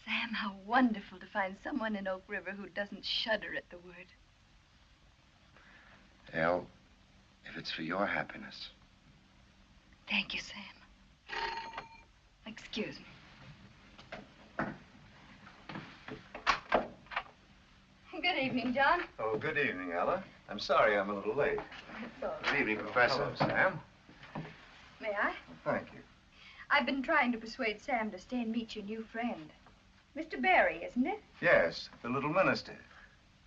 Sam, how wonderful to find someone in Oak River who doesn't shudder at the word. Elle, if it's for your happiness. Thank you, Sam. Excuse me. Good evening, John. Oh, good evening, Ella. I'm sorry I'm a little late. It's all right. Good evening, Professor. Hello, Sam. May I? Thank you. I've been trying to persuade Sam to stay and meet your new friend. Mr. Barry, isn't it? Yes, the little minister.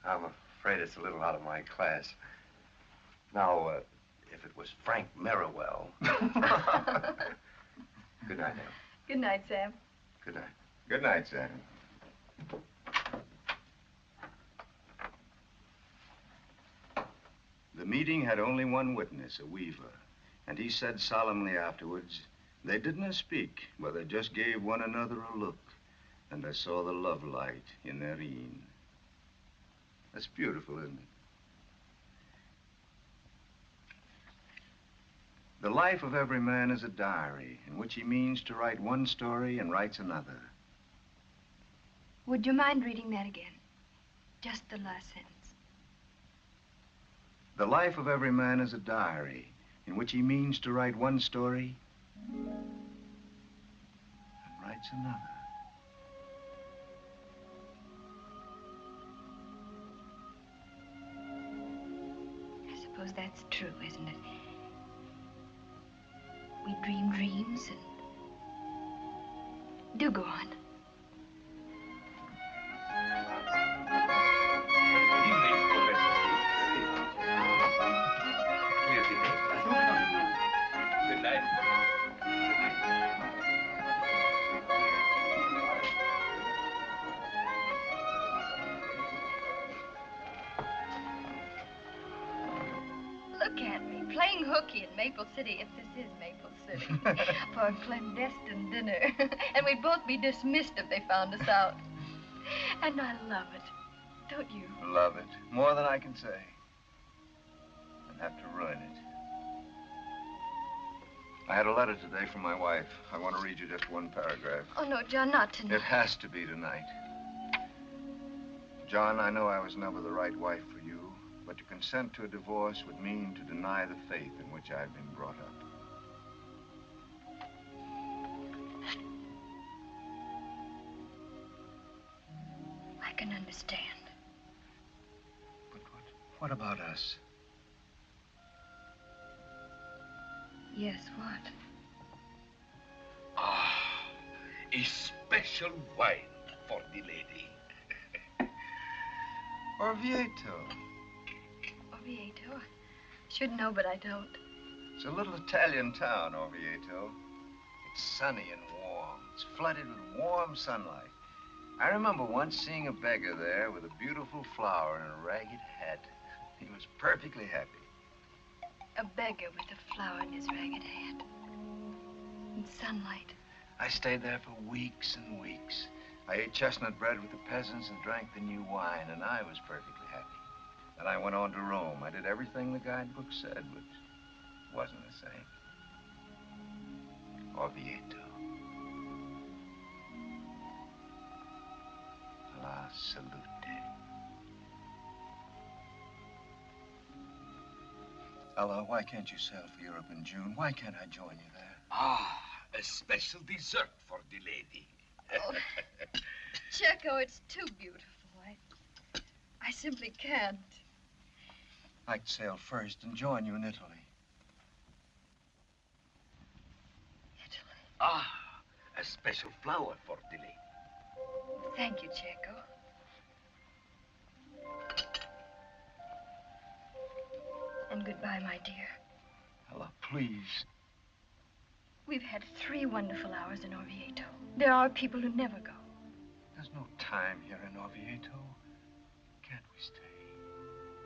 I'm afraid it's a little out of my class. Now, if it was Frank Merriwell. Good night, Elle. Good night, Sam. Good night. Good night, Sam. The meeting had only one witness, a weaver, and he said solemnly afterwards, they didn't speak, but they just gave one another a look, and I saw the love light in their een. That's beautiful, isn't it? The life of every man is a diary in which he means to write one story and writes another. Would you mind reading that again? Just the last sentence. The life of every man is a diary in which he means to write one story and writes another. I suppose that's true, isn't it? We dream dreams and... Do go on. Good night. Look at me, playing hooky in Maple City, if this is Maple City, for a clandestine dinner. And we'd both be dismissed if they found us out. And I love it, don't you? Love it. More than I can say. I'd have to ruin it. I had a letter today from my wife. I want to read you just one paragraph. Oh, no, John, not tonight. It has to be tonight. John, I know I was never the right wife for you, but to consent to a divorce would mean to deny the faith in which I've been brought up. I can understand. What about us? Yes, what? Ah, a special wine for the lady. Orvieto. Orvieto? Should know, but I don't. It's a little Italian town, Orvieto. It's sunny and warm. It's flooded with warm sunlight. I remember once seeing a beggar there with a beautiful flower and a ragged hat. He was perfectly happy. A beggar with a flower in his ragged hat. In sunlight. I stayed there for weeks and weeks. I ate chestnut bread with the peasants and drank the new wine, and I was perfectly happy. Then I went on to Rome. I did everything the guidebook said, but it wasn't the same. Orvieto. La salute. Ella, why can't you sail for Europe in June? Why can't I join you there? Ah, a special dessert for the lady. Oh, Checo, it's too beautiful. I simply can't. I'd sail first and join you in Italy. Ah, a special flower for the lady. Thank you, Checo. And goodbye, my dear. Ella, please. We've had 3 wonderful hours in Orvieto. There are people who never go. There's no time here in Orvieto. Can't we stay?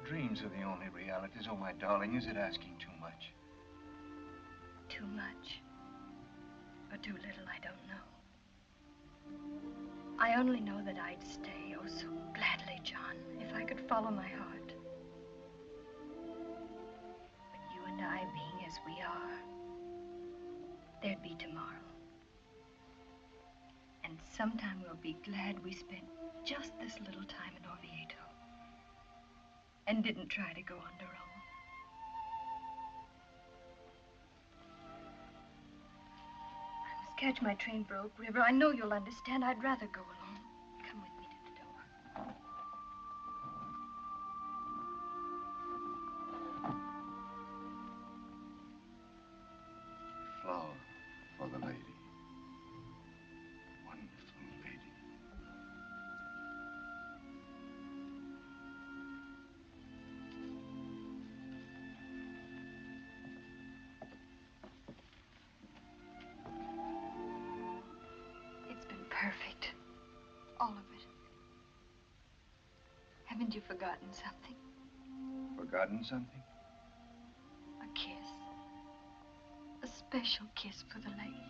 Dreams are the only realities. Oh, my darling, is it asking too much? Too much. Or too little, I don't know. I only know that I'd stay, oh, so gladly, John, if I could follow my heart. But you and I being as we are, there'd be tomorrow. And sometime we'll be glad we spent just this little time in Oviedo and didn't try to go on our own. I must catch my train for Oak River. I know you'll understand. I'd rather go alone. Come with me to the door. Flower for the lady. Wonderful lady. It's been perfect. All of it. Haven't you forgotten something? Forgotten something? A kiss. A special kiss for the lady.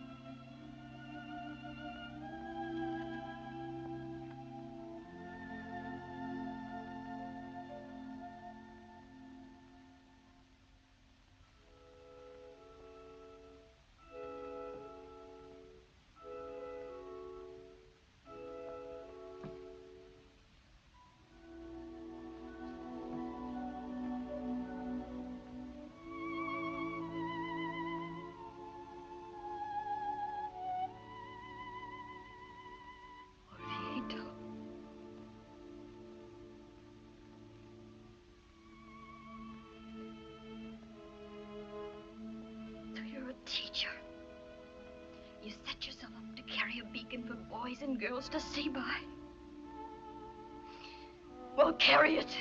Teacher. You set yourself up to carry a beacon for boys and girls to see by. Well, carry it.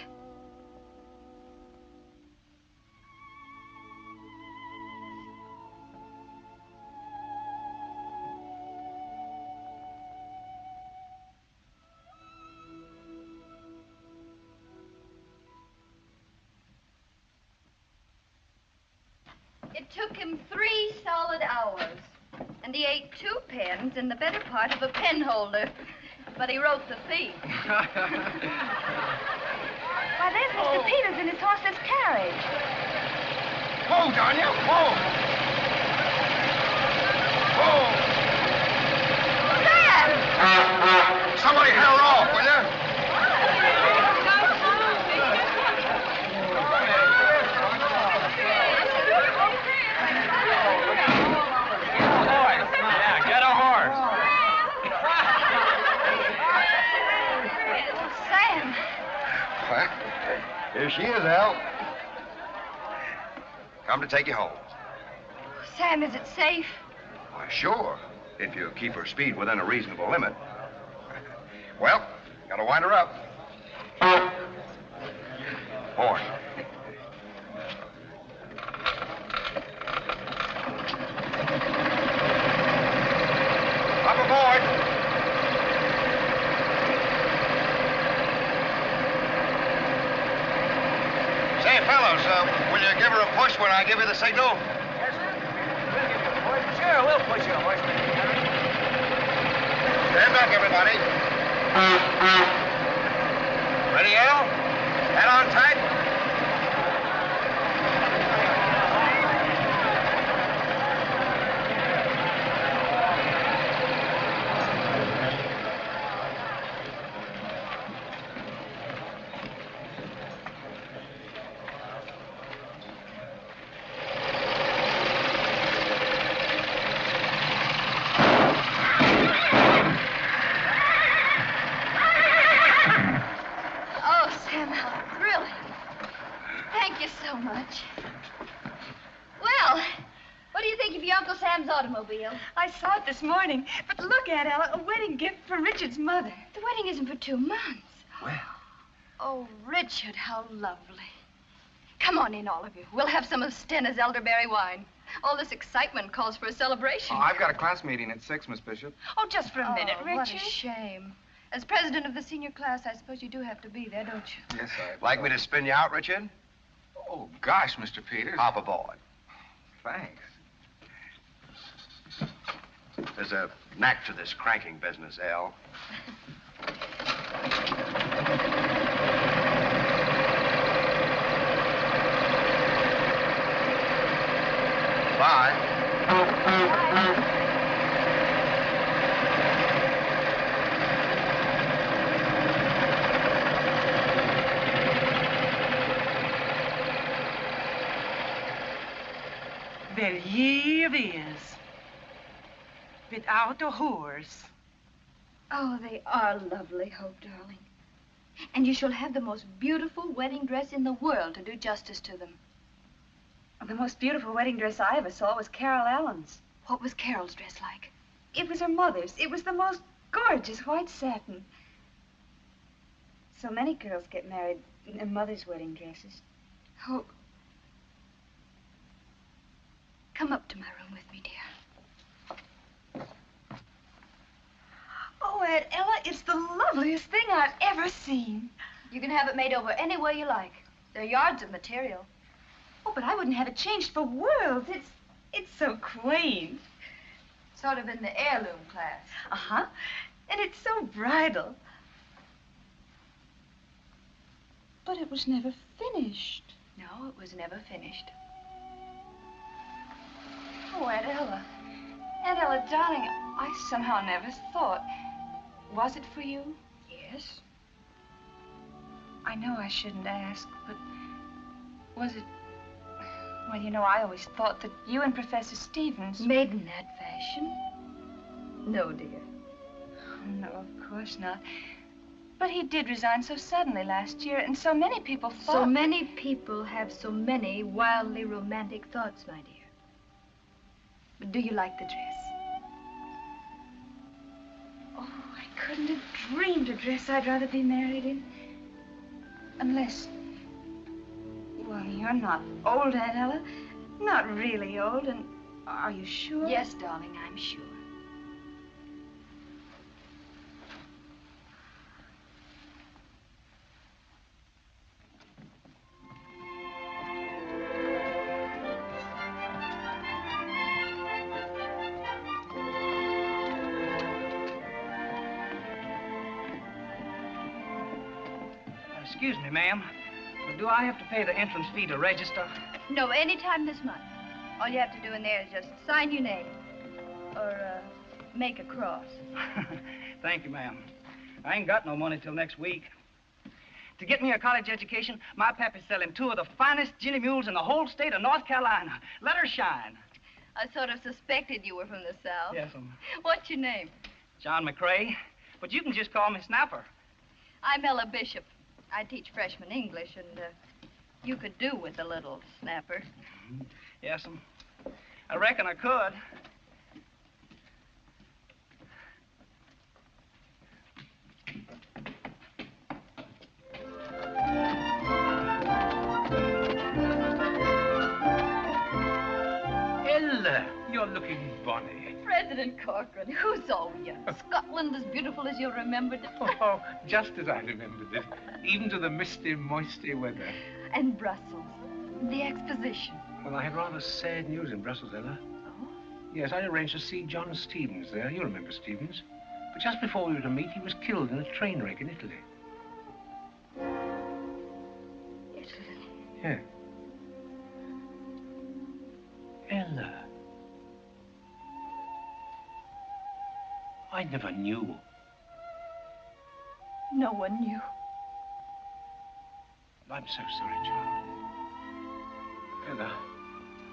It took him 3 solid hours, and he ate 2 pens and the better part of a pen holder. But he wrote the thief. Why, there's Mr. Peters in his horseless carriage. Whoa, Danya, whoa! Whoa! Sam! Somebody head her off, will you? Here she is, Al. Come to take you home. Sam, is it safe? Why, sure, if you keep her speed within a reasonable limit. Well, gotta wind her up. Horn. Up aboard. Say, fellows, will you give her a push when I give you the signal? Yes, sir. We'll give you a push. Sure, we'll push you, horseman. Stand back, everybody. Ready, Al? Head on tight. Automobile. I saw it this morning. But look, Aunt Ella, a wedding gift for Richard's mother. The wedding isn't for 2 months. Well. Oh, Richard, how lovely. Come on in, all of you. We'll have some of Stena's elderberry wine. All this excitement calls for a celebration. Oh, I've got a class meeting at 6, Miss Bishop. Oh, just for a minute, Richard. What a shame. As president of the senior class, I suppose you do have to be there, don't you? Yes, I... Like me to spin you out, Richard? Oh, gosh, Mr. Peters. Hop aboard. Thanks. There's a knack to this cranking business, Al. Bye. Well, here is. Without a horse. Oh, they are lovely, Hope, darling. And you shall have the most beautiful wedding dress in the world to do justice to them. The most beautiful wedding dress I ever saw was Carol Allen's. What was Carol's dress like? It was her mother's. It was the most gorgeous white satin. So many girls get married in their mother's wedding dresses. Hope. Come up to my room with me, dear. Oh, Aunt Ella, it's the loveliest thing I've ever seen. You can have it made over any way you like. There are yards of material. Oh, but I wouldn't have it changed for worlds. It's so quaint. Sort of in the heirloom class. Uh-huh. And it's so bridal. But it was never finished. No, it was never finished. Oh, Aunt Ella. Aunt Ella, darling, I somehow never thought. Was it for you? Yes. I know I shouldn't ask, but was it... Well, you know, I always thought that you and Professor Stevens... Made in that fashion? No, dear. Oh, no, of course not. But he did resign so suddenly last year, and so many people thought... So many people have so many wildly romantic thoughts, my dear. But do you like the dress? Oh, I couldn't have dreamed a dress I'd rather be married in. Unless... Well, you're not old, Aunt Ella. Not really old, and are you sure? Yes, darling, I'm sure. Excuse me, ma'am. But do I have to pay the entrance fee to register? No, any time this month. All you have to do in there is just sign your name. Or, make a cross. Thank you, ma'am. I ain't got no money till next week. To get me a college education, my pappy's selling 2 of the finest ginny mules in the whole state of North Carolina. Let her shine. I sort of suspected you were from the South. Yes, What's your name? John McCrae. But you can just call me Snapper. I'm Ella Bishop. I teach freshman English, and you could do with a little snapper. Yes, I reckon I could. Ella, you're looking bonny. President Corcoran, who saw you? Scotland as beautiful as you remembered it. Oh, just as I remembered it, even to the misty, moisty weather. And Brussels, the exposition. Well, I had rather sad news in Brussels, Ella. Oh? Yes, I arranged to see John Stevens there. You remember Stevens. But just before we were to meet, he was killed in a train wreck in Italy. Italy? Yeah. Ella. I never knew. No one knew. I'm so sorry, child. Ella,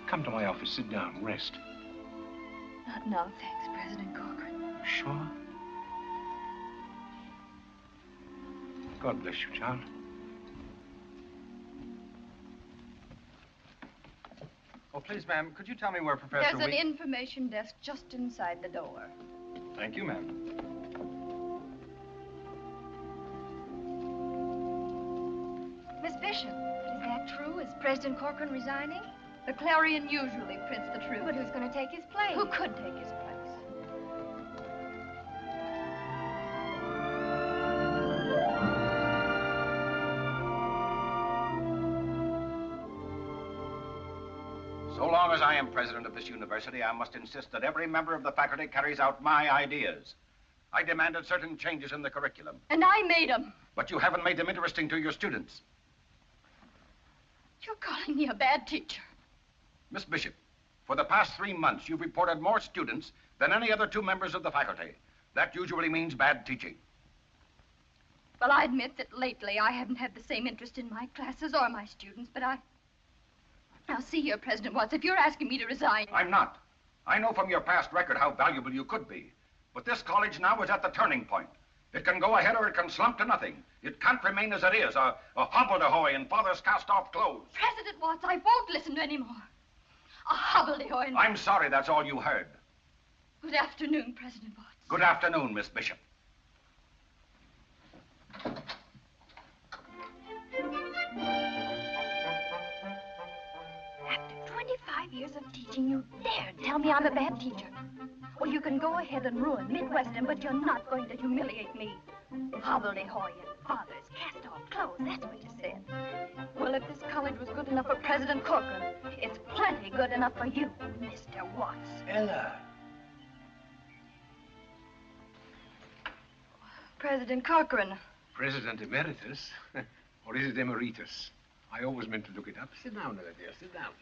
come to my office, sit down, rest. Not now, thanks, President Corcoran. Sure? God bless you, child. Oh, please, ma'am, could you tell me where Professor There's an information desk just inside the door. Thank you, ma'am. Miss Bishop, is that true? Is President Corcoran resigning? The Clarion usually prints the truth. But who's going to take his place? Who could take his place? So long as I am president of this university, I must insist that every member of the faculty carries out my ideas. I demanded certain changes in the curriculum. And I made them. But you haven't made them interesting to your students. You're calling me a bad teacher. Miss Bishop, for the past 3 months, you've reported more students than any other 2 members of the faculty. That usually means bad teaching. Well, I admit that lately I haven't had the same interest in my classes or my students, but Now, see here, President Watts, if you're asking me to resign... I'm not. I know from your past record how valuable you could be. But this college now is at the turning point. It can go ahead or it can slump to nothing. It can't remain as it is, a hobbledehoy in father's cast-off clothes. President Watts, I won't listen any more. A hobbledehoy and... I'm sorry that's all you heard. Good afternoon, President Watts. Good afternoon, Miss Bishop. After 25 years of teaching, you dare tell me I'm a bad teacher. Well, you can go ahead and ruin Midwestern, but you're not going to humiliate me. Hobbledehoy and father's cast-off clothes, that's what you said. Well, if this college was good enough for President Corcoran, it's plenty good enough for you, Mr. Watts. Ella. President Corcoran. President Emeritus? Or is it Emeritus? I always meant to look it up. Sit down, Ella, dear. Sit down.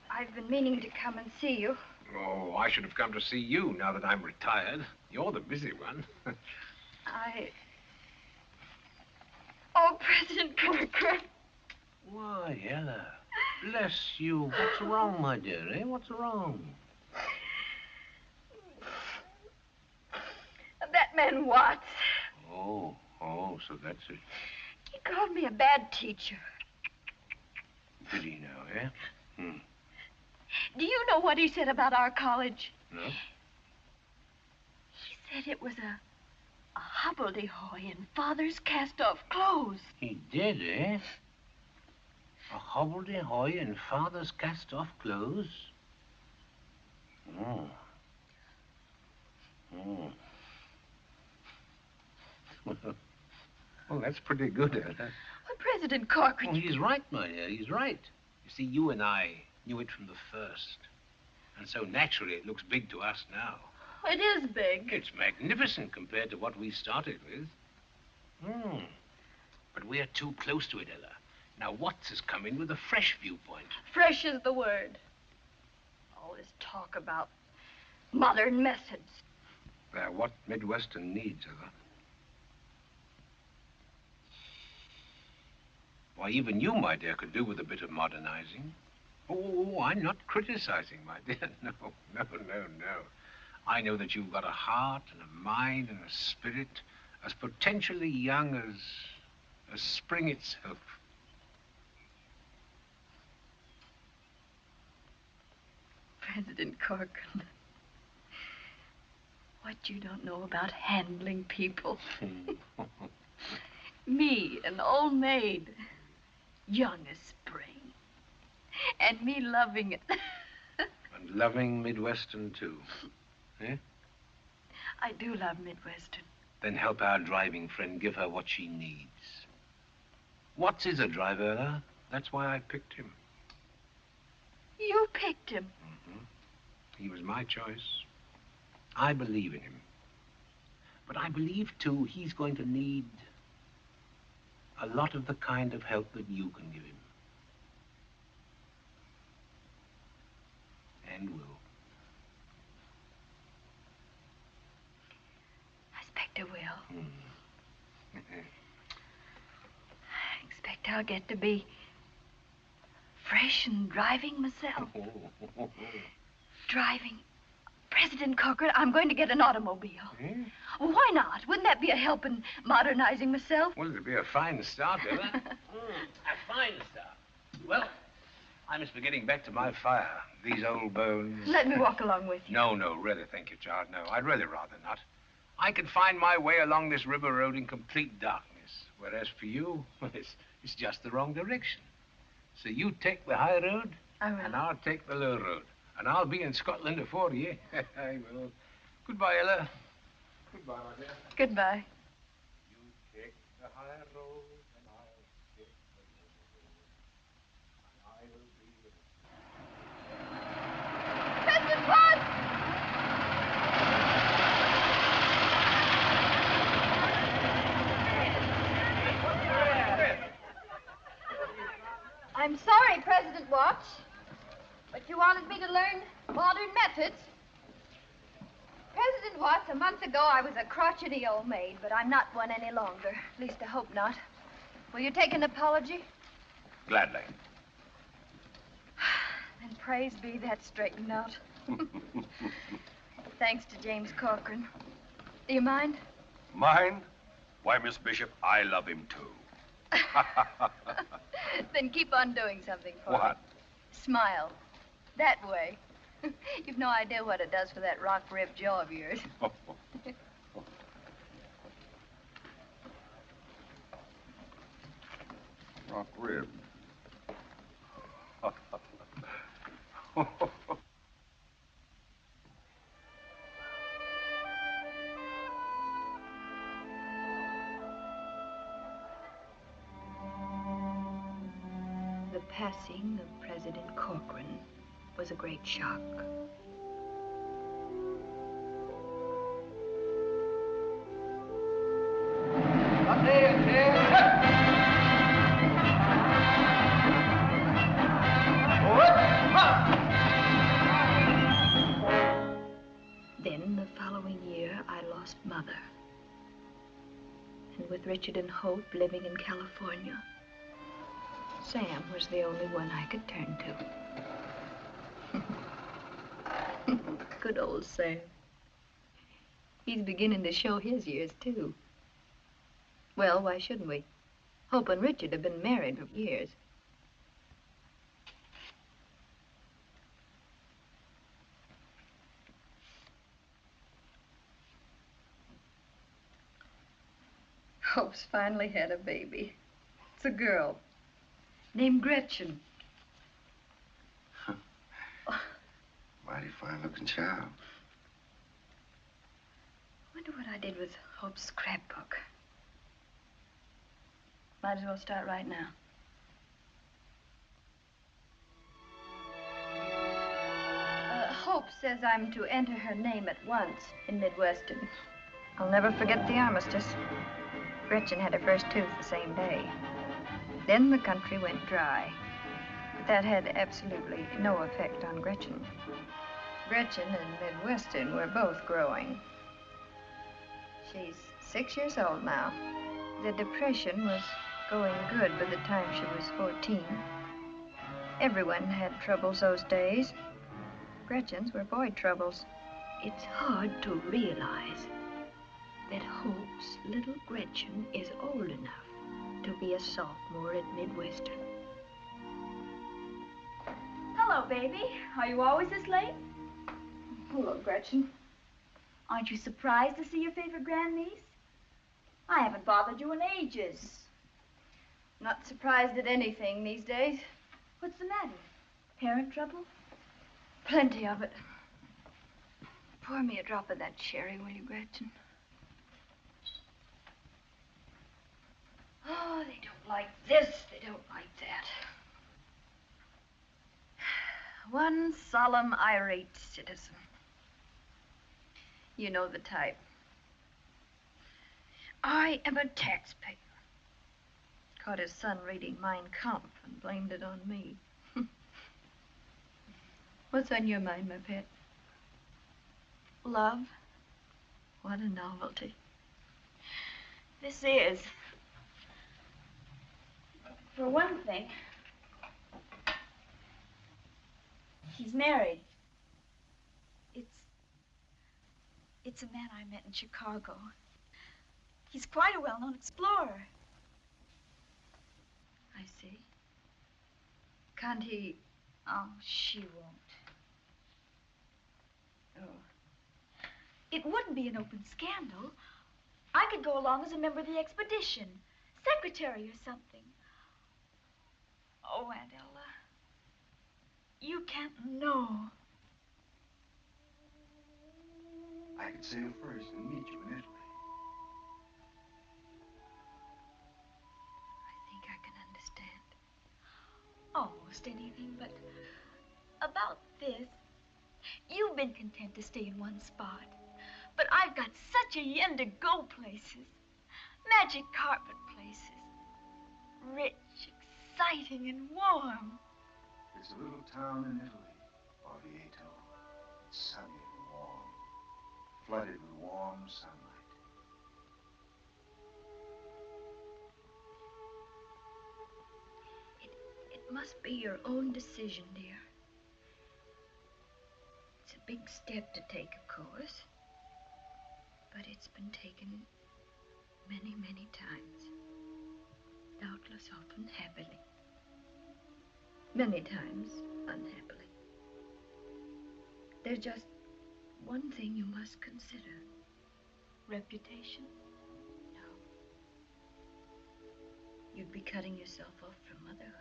I've been meaning to come and see you. Oh, I should have come to see you now that I'm retired. You're the busy one. Oh, President Corcoran. Why, Ella, bless you. What's wrong, my dear, eh? What's wrong? That man Watts. Oh, so that's it. He called me a bad teacher. Did he now, eh? Do you know what he said about our college? No? He said it was a hobbledehoy in father's cast-off clothes. He did, eh? A hobbledehoy in father's cast-off clothes? Well, that's pretty good, Ella. Well, President Corcoran... Oh, he's right, my dear, he's right. You see, you and I knew it from the first. And so naturally it looks big to us now. It is big. It's magnificent compared to what we started with. But we're too close to it, Ella. Now, Watts has come in with a fresh viewpoint. Fresh is the word. All this talk about modern methods. They're what Midwestern needs, Ella. Why, even you, my dear, could do with a bit of modernizing. Oh, I'm not criticizing, my dear. No. I know that you've got a heart and a mind and a spirit as potentially young as spring itself. President Corcoran, what you don't know about handling people. Me, an old maid, young as spring, and me loving it. And loving Midwestern, too, eh? I do love Midwestern. Then help our driving friend give her what she needs. Watts is a driver, Ella. That's why I picked him. You picked him? He was my choice. I believe in him. But I believe, too, he's going to need a lot of the kind of help that you can give him. And will. I expect I will. I expect I'll get to be fresh and driving myself. Driving. President Corcoran, I'm going to get an automobile. Well, why not? Wouldn't that be a help in modernizing myself? Well, it'd be a fine start, Ella. A fine start. Well, I must be getting back to my fire. These old bones. Let me walk along with you. No, really, thank you, child. No, I'd really rather not. I can find my way along this river road in complete darkness. Whereas for you, it's just the wrong direction. So you take the high road, and I'll take the low road. And I'll be in Scotland afore you. I will. Goodbye, Ella. Goodbye, my dear. Goodbye. You take the high road, and I'll take the low road. And I will be with President Watts! I'm sorry, President Watts. But you wanted me to learn modern methods. President Watts, a month ago I was a crotchety old maid, but I'm not one any longer. At least I hope not. Will you take an apology? Gladly. And praise be that's straightened out. Thanks to James Corcoran. Do you mind? Mind? Why, Miss Bishop, I love him too. Then keep on doing something for me. What? Smile. That way. You've no idea what it does for that rock rib jaw of yours. Rock rib. The passing of President Corcoran was a great shock. Then, the following year, I lost Mother. And with Richard and Hope living in California, Sam was the only one I could turn to. Good old Sam. He's beginning to show his years, too. Well, why shouldn't we? Hope and Richard have been married for years. Hope's finally had a baby. It's a girl named Gretchen. Mighty fine-looking child. Wonder what I did with Hope's scrapbook. Might as well start right now. Hope says I'm to enter her name at once in Midwestern. I'll never forget the armistice. Gretchen had her first tooth the same day. Then the country went dry. But that had absolutely no effect on Gretchen. Gretchen and Midwestern were both growing. She's 6 years old now. The depression was going good by the time she was 14. Everyone had troubles those days. Gretchen's were boy troubles. It's hard to realize that Hope's little Gretchen is old enough to be a sophomore at Midwestern. Hello, baby. Are you always this late? Hello, Gretchen. Aren't you surprised to see your favorite grandniece? I haven't bothered you in ages. Not surprised at anything these days. What's the matter? Parent trouble? Plenty of it. Pour me a drop of that sherry, will you, Gretchen? Oh, they don't like this, they don't like that. One solemn, irate citizen. You know the type. I am a taxpayer. Caught his son reading Mein Kampf and blamed it on me. What's on your mind, my pet? Love. What a novelty. This is. For one thing, he's married. It's a man I met in Chicago. He's quite a well-known explorer. I see. Can't he? Oh, she won't. Oh. It wouldn't be an open scandal. I could go along as a member of the expedition, secretary or something. Oh, Aunt Ella, you can't know. I could sail first and meet you in Italy. I think I can understand. Almost anything, but about this, you've been content to stay in one spot. But I've got such a yen to go places. Magic carpet places. Rich, exciting, and warm. It's a little town in Italy, Orvieto. It's sunny and warm, flooded with warm sunlight. must be your own decision, dear. It's a big step to take, of course. But it's been taken many, many times. Doubtless often happily. Many times unhappily. There's just one thing you must consider. Reputation? No. You'd be cutting yourself off from motherhood.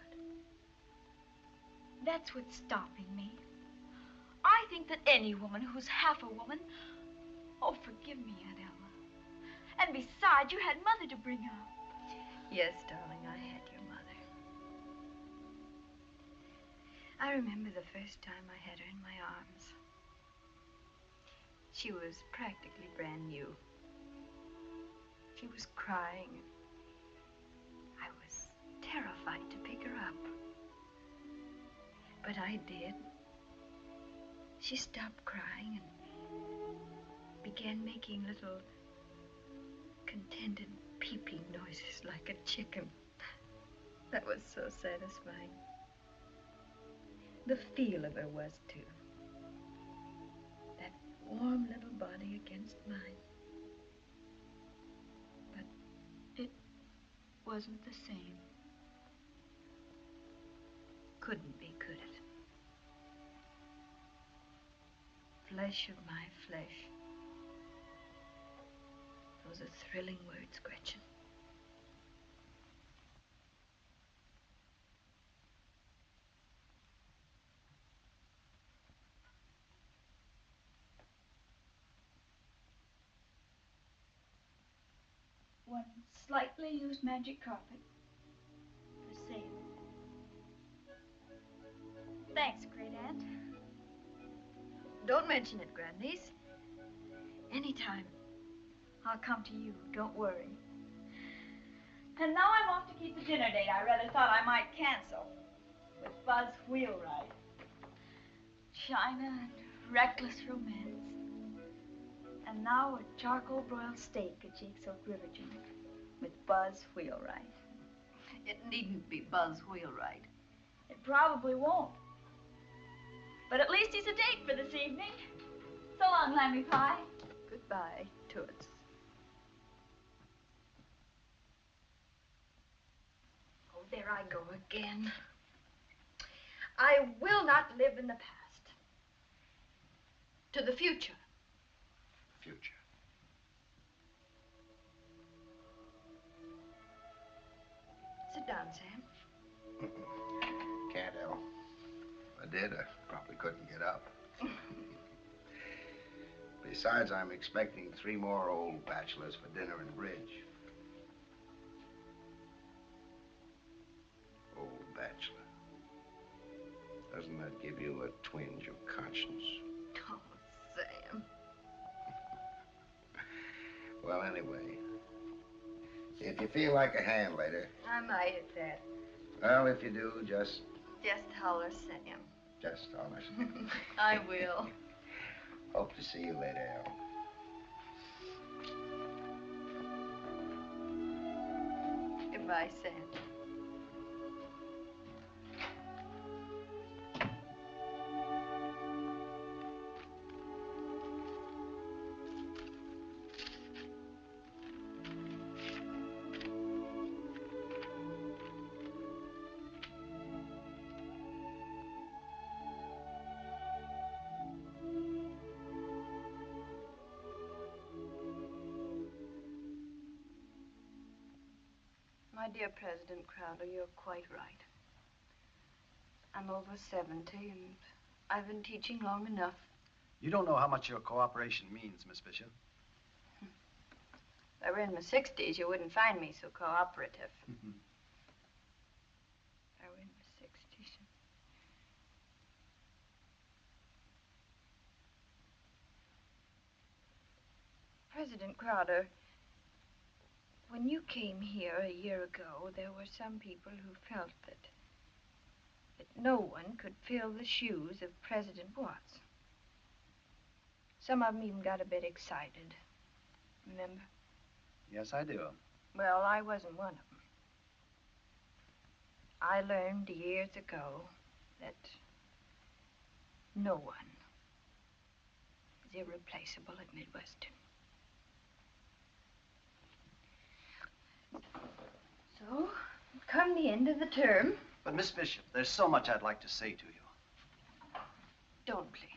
That's what's stopping me. I think that any woman who's half a woman... Oh, forgive me, Aunt Alma. And besides, you had Mother to bring up. Yes, darling, I had your mother. I remember the first time I had her in my arms. She was practically brand new. She was crying. I was terrified to pick her up. But I did. She stopped crying and began making little contented peeping noises like a chicken. That was so satisfying. The feel of her was, too. That warm little body against mine. But it wasn't the same. Couldn't be, could it? Flesh of my flesh. Those are thrilling words, Gretchen. One slightly used magic carpet. For sale. Thanks, great aunt. Don't mention it, grandniece. Anytime. I'll come to you, don't worry. And now I'm off to keep the dinner date I rather thought I might cancel. With Buzz Wheelwright. China and reckless romance. And now a charcoal broiled steak at Jake's Oak River joint. With Buzz Wheelwright. It needn't be Buzz Wheelwright. It probably won't. But at least he's a date for this evening. So long, Lammy Pie. Goodbye, Toots. Oh, there I go again. I will not live in the past. To the future. Future. Sit down, Sam. Can't, El. If I did, I probably couldn't get up. Besides, I'm expecting 3 more old bachelors for dinner and bridge. Old bachelor. Doesn't that give you a twinge of conscience? Oh, Sam. Well, anyway, if you feel like a hand later... I might at that. Well, if you do, just holler Sam. Just holler. I will. Hope to see you later, El. Goodbye, Sam. My dear President Crowder, you're quite right. I'm over 70, and I've been teaching long enough. You don't know how much your cooperation means, Miss Bishop. If I were in my 60s, you wouldn't find me so cooperative. If I were in my 60s. President Crowder, when you came here a year ago, there were some people who felt that no one could fill the shoes of President Watts. Some of them even got a bit excited. Remember? Yes, I do. Well, I wasn't one of them. I learned years ago that no one is irreplaceable at Midwestern. So, come the end of the term. But, Miss Bishop, there's so much I'd like to say to you. Don't, please.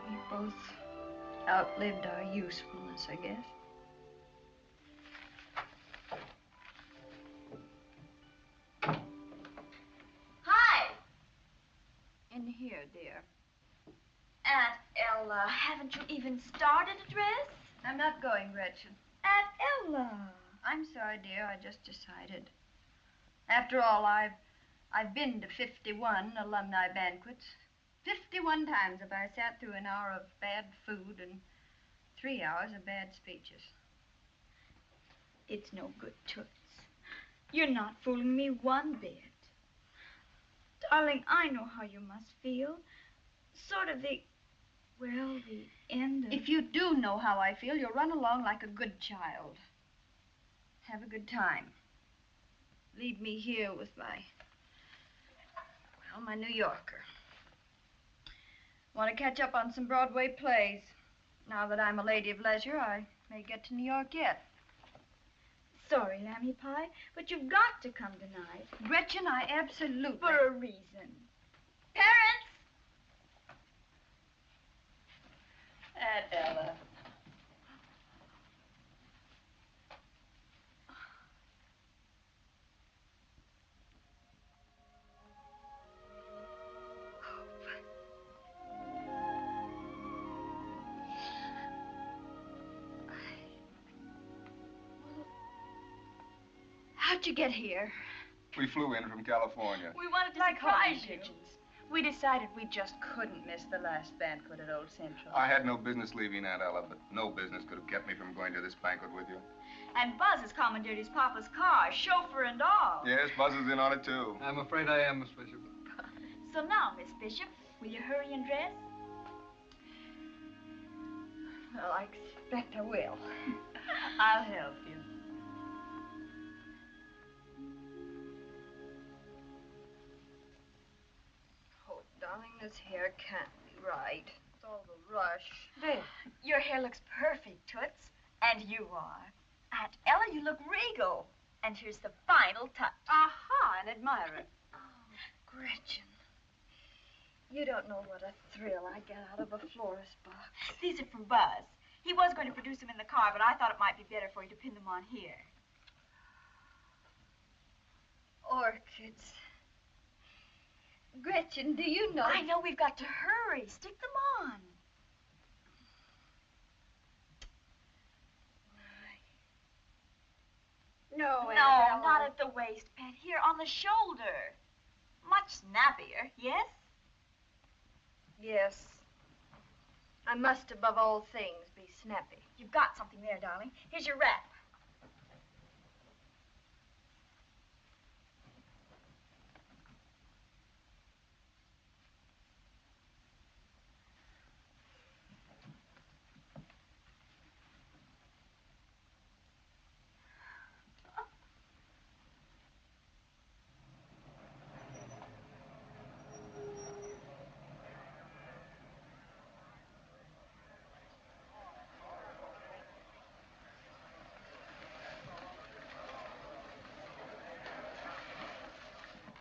We both outlived our usefulness, I guess. Hi. In here, dear. Aunt Ella, haven't you even started a dress? I'm not going, Gretchen. Aunt Ella. I'm sorry, dear. I just decided. After all, I've been to 51 alumni banquets. 51 times have I sat through an hour of bad food and 3 hours of bad speeches. It's no good, Toots. You're not fooling me one bit. Darling, I know how you must feel. Sort of the end of... If you do know how I feel, you'll run along like a good child. Have a good time. Leave me here with my New Yorker. Want to catch up on some Broadway plays. Now that I'm a lady of leisure, I may get to New York yet. Sorry, Lammy Pie, but you've got to come tonight. Gretchen, I absolutely... For a reason. Parents! Aunt Ella. How'd you get here? We flew in from California. We wanted to surprise you. We decided we just couldn't miss the last banquet at Old Central. I had no business leaving Aunt Ella, but no business could have kept me from going to this banquet with you. And Buzz has commandeered his papa's car, chauffeur and all. Yes, Buzz is in on it, too. I'm afraid I am, Miss Bishop. So now, Miss Bishop, will you hurry and dress? Well, I expect I will. I'll help you. Oh, darling, this hair can't be right. It's all the rush. There. Your hair looks perfect, Toots. And you are. Aunt Ella, you look regal. And here's the final touch. Aha, an admirer. Oh, Gretchen. You don't know what a thrill I get out of a florist box. These are from Buzz. He was going to produce them in the car, but I thought it might be better for you to pin them on here. Orchids. Gretchen, do you know... I know, we've got to hurry. Stick them on. No, not at the waist, Pet. Here, on the shoulder. Much snappier, yes? Yes. I must, above all things, be snappy. You've got something there, darling. Here's your wrap.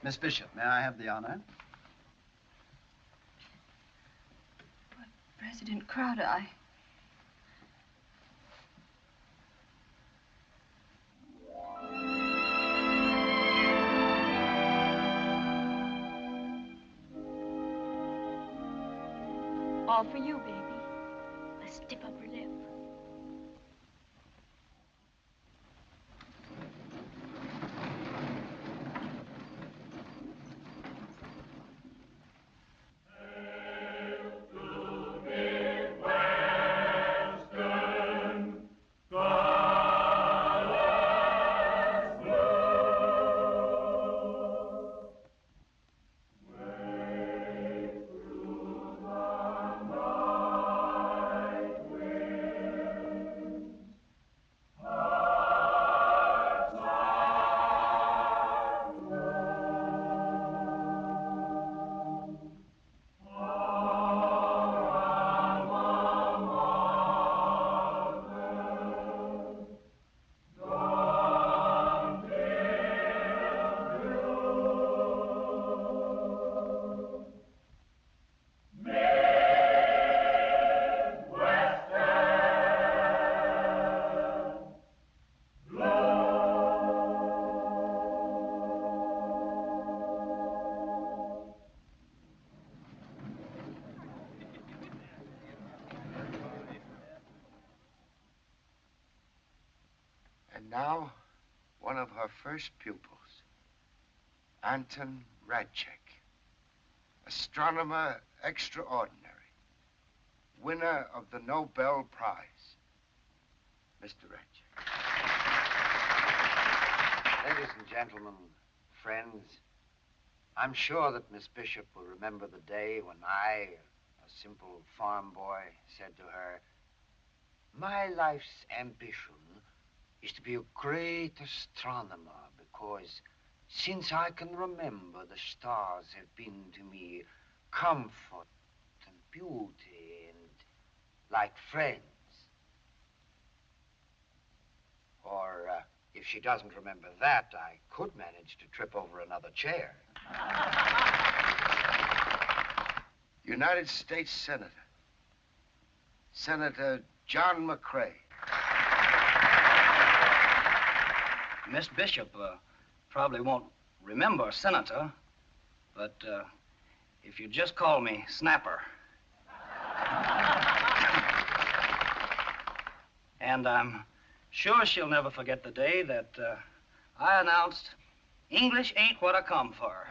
Miss Bishop, may I have the honor? But President Crowder, All for you, baby. A stiff upper lip. now, one of her first pupils, Anton Radchek, astronomer extraordinary, winner of the Nobel Prize. Mr. Radchek. Ladies and gentlemen, friends, I'm sure that Miss Bishop will remember the day when I, a simple farm boy, said to her, "My life's ambition is to be a great astronomer because since I can remember, the stars have been to me comfort and beauty and like friends." Or if she doesn't remember that, I could manage to trip over another chair. United States Senator, Senator John McCrae. Miss Bishop probably won't remember Senator, but if you just call me Snapper. And I'm sure she'll never forget the day that I announced English ain't what I come for.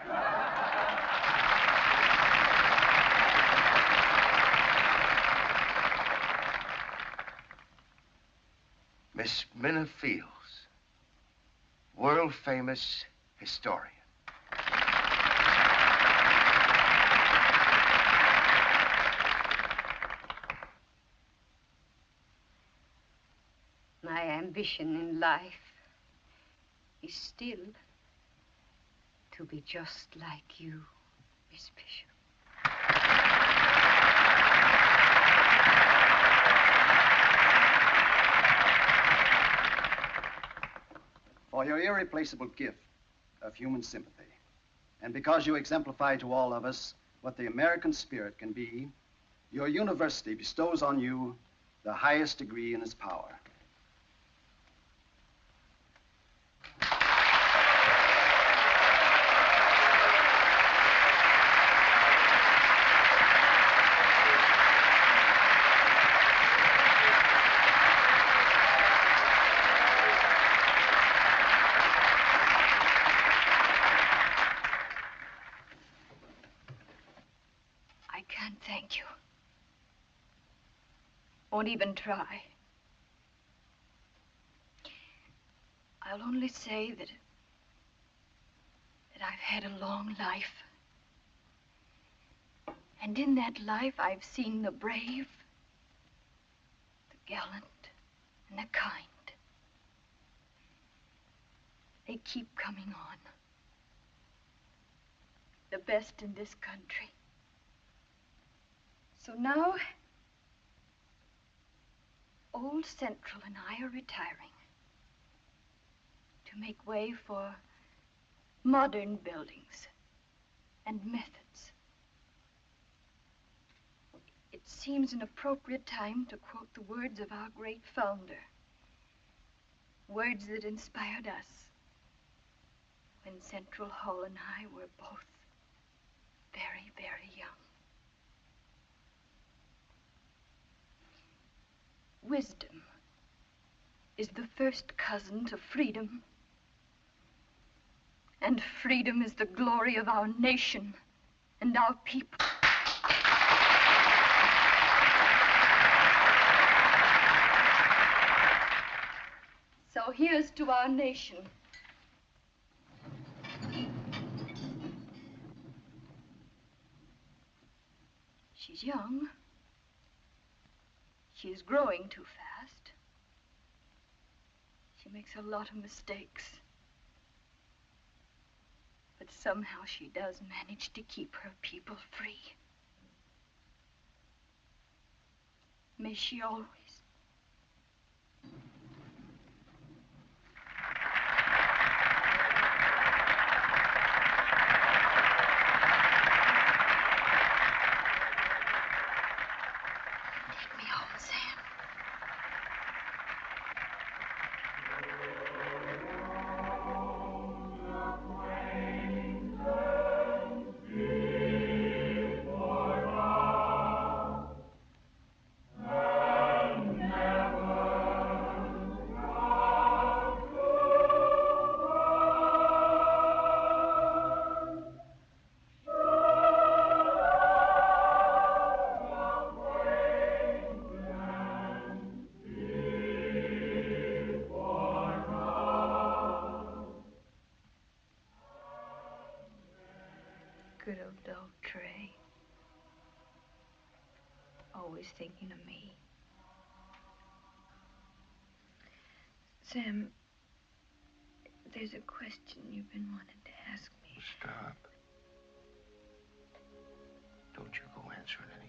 Miss Minna Fields, world-famous historian. My ambition in life is still to be just like you, Miss Bishop. For your irreplaceable gift of human sympathy, and because you exemplify to all of us what the American spirit can be, your university bestows on you the highest degree in its power. Thank you. Won't even try. I'll only say that I've had a long life. And in that life, I've seen the brave, the gallant, and the kind. They keep coming on. The best in this country. So now, Old Central and I are retiring to make way for modern buildings and methods. It seems an appropriate time to quote the words of our great founder, words that inspired us when Central Hall and I were both very, very young. Wisdom is the first cousin to freedom, and freedom is the glory of our nation and our people. So here's to our nation. She's young. She is growing too fast. She makes a lot of mistakes. But somehow she does manage to keep her people free. May she always. And always thinking of me. Sam, there's a question you've been wanting to ask me. Stop. Don't you go answering